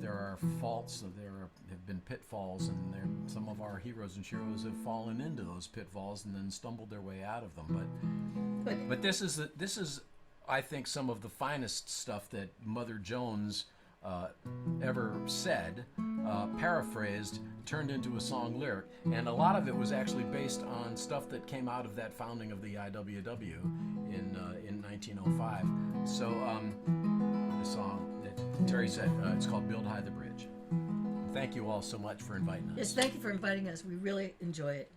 [SPEAKER 6] are faults, that there have been pitfalls, and some of our heroes and sheroes have fallen into those pitfalls and then stumbled their way out of them. But this is I think some of the finest stuff that Mother Jones ever said, paraphrased, turned into a song lyric, and a lot of it was actually based on stuff that came out of that founding of the IWW in 1905. So the song that Terry said, it's called Build High the Bridge. Thank you all so much for inviting us.
[SPEAKER 5] Yes, thank you for inviting us. We really enjoy it.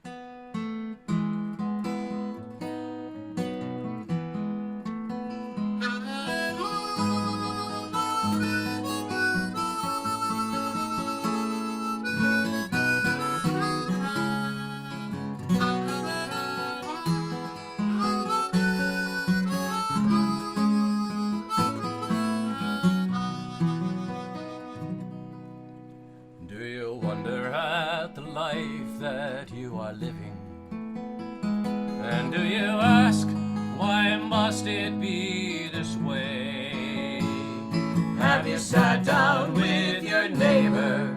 [SPEAKER 14] Sat down with your neighbor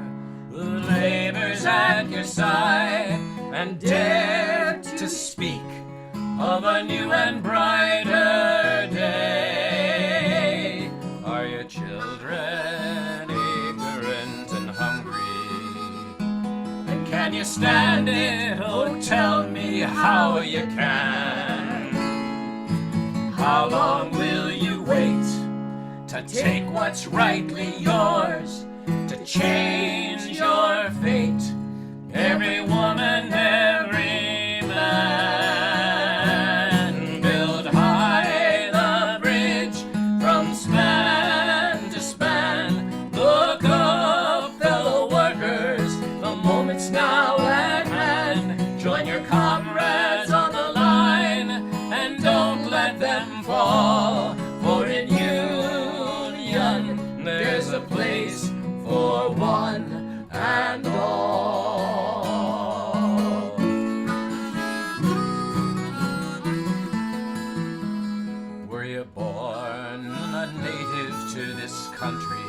[SPEAKER 14] who labors at your side and dared to speak of a new and brighter day. Are your children ignorant and hungry? And can you stand it? Oh, tell me how you can. How long will you wait to take what's rightly yours, to change your fate? Every woman, every man, build high the bridge from span to span. Look up, fellow workers, the moment's now at hand. Join your comrades on the line and don't let them fall, for in there's a place for one and all. Were you born a native to this country,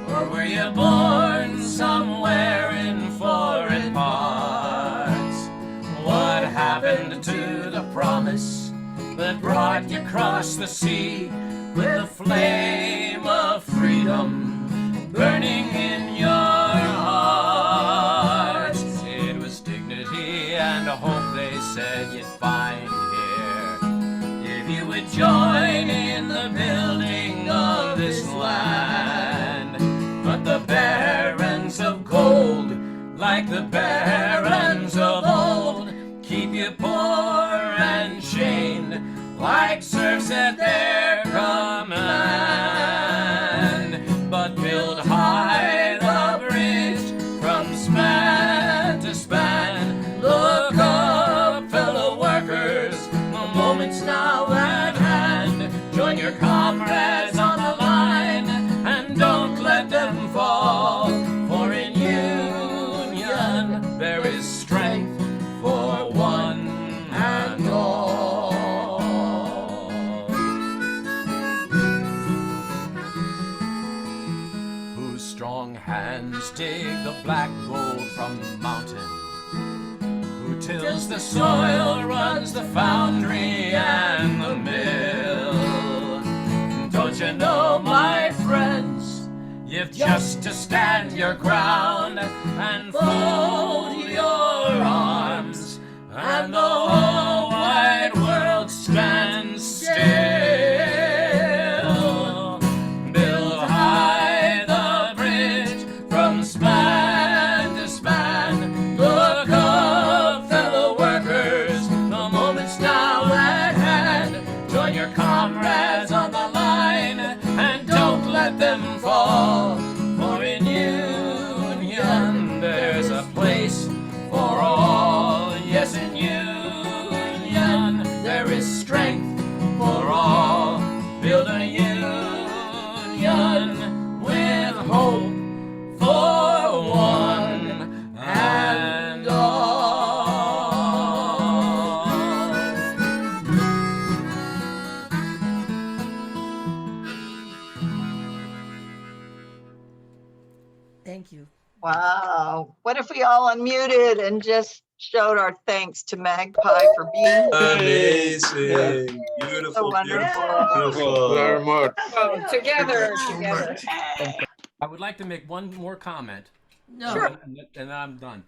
[SPEAKER 14] or were you born somewhere in foreign parts? What happened to the promise that brought you across the sea with the flame of freedom burning in your heart? It was dignity and a hope they said you'd find here if you would join in the building of this land. But the barons of gold, like the barons of old, hands dig the black gold from the mountain. Who tills the soil, runs the foundry and the mill. Don't you know, my friends, you've just to stand your ground and fold your arms, and the whole wide world stands still. Build high the bridge from span to span. Look up, fellow workers, the moment's now at hand. Join your comrades on the line and don't let them fall. For in union there's a place for all. Yes, in union there is strength for all. Build a union with hope for one and all.
[SPEAKER 5] Thank you.
[SPEAKER 4] Wow. What if we all unmuted and just showed our thanks to MAGPIE for being here?
[SPEAKER 15] Amazing.
[SPEAKER 4] So
[SPEAKER 15] Beautiful,
[SPEAKER 4] wonderful.
[SPEAKER 15] beautiful. Very much.
[SPEAKER 1] Oh, together.
[SPEAKER 6] I would like to make one more comment.
[SPEAKER 5] No.
[SPEAKER 6] Sure. And then I'm done.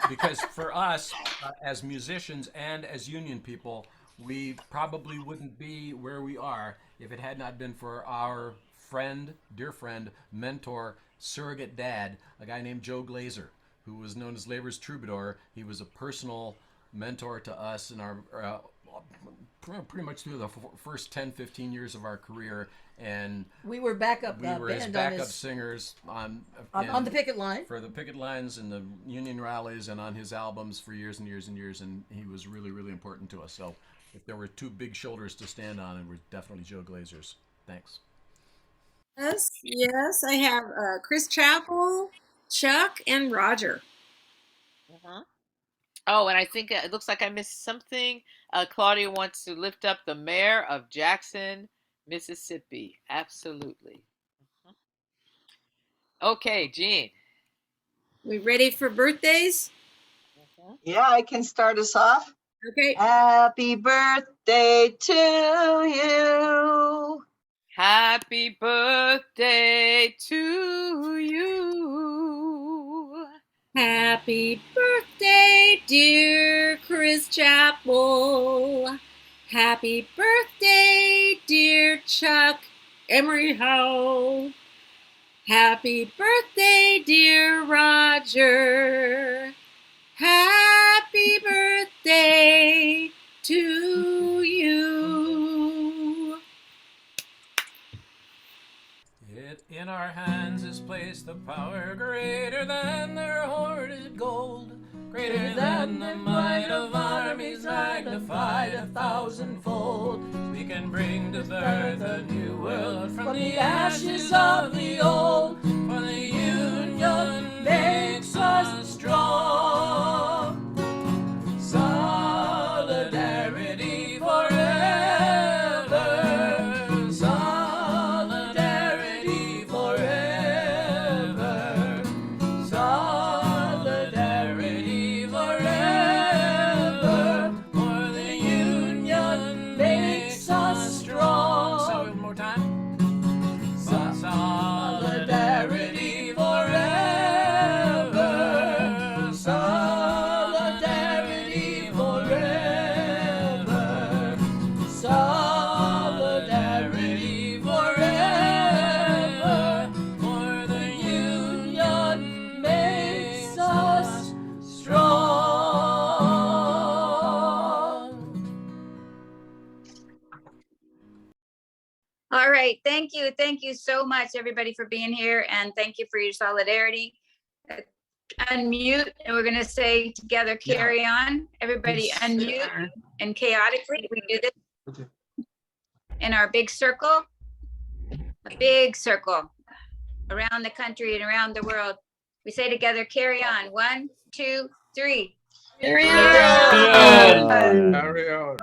[SPEAKER 6] Because for us, as musicians and as union people, we probably wouldn't be where we are if it had not been for our friend, dear friend, mentor, surrogate dad, a guy named Joe Glazer, who was known as Labor's Troubadour. He was a personal mentor to us in our pretty much through the first 10, 15 years of our career. And
[SPEAKER 5] we were backup
[SPEAKER 6] we were his backup singers on
[SPEAKER 5] the picket line,
[SPEAKER 6] for the picket lines and the union rallies, and on his albums for years and years and years. And he was really, really important to us. So if there were two big shoulders to stand on, it were definitely Joe Glazer's. Thanks.
[SPEAKER 7] Yes, I have Chris Chappell, Chuck, and Roger.
[SPEAKER 1] Oh, and I think it looks like I missed something. Claudia wants to lift up the mayor of Jackson, Mississippi. Absolutely. Okay, Jean.
[SPEAKER 7] We ready for birthdays?
[SPEAKER 4] Yeah, I can start us off.
[SPEAKER 7] Okay.
[SPEAKER 4] Happy birthday to you.
[SPEAKER 1] Happy birthday to you.
[SPEAKER 7] Happy birthday, dear Chris Chappell. Happy birthday, dear Chuck Emery Howe. Happy birthday, dear Roger. Happy birthday to you.
[SPEAKER 14] In our hands is placed the power greater than their hoarded gold, greater than the might of armies magnified 1,000-fold. We can bring to birth a new world from the ashes of the old, for the union makes us strong. Solidarity forever. Solidarity forever. Solidarity forever. For the union makes us strong. So one more time. Solidarity forever. Solidarity forever. Solidarity forever. For the union makes us strong.
[SPEAKER 3] All right, thank you. Thank you so much, everybody, for being here, and thank you for your solidarity. Unmute, and we're going to say together, carry on. Everybody unmute, and chaotically, we do this in our big circle, a big circle around the country and around the world. We say together, carry on. 1, 2, 3.
[SPEAKER 7] Carry
[SPEAKER 15] on. Carry on.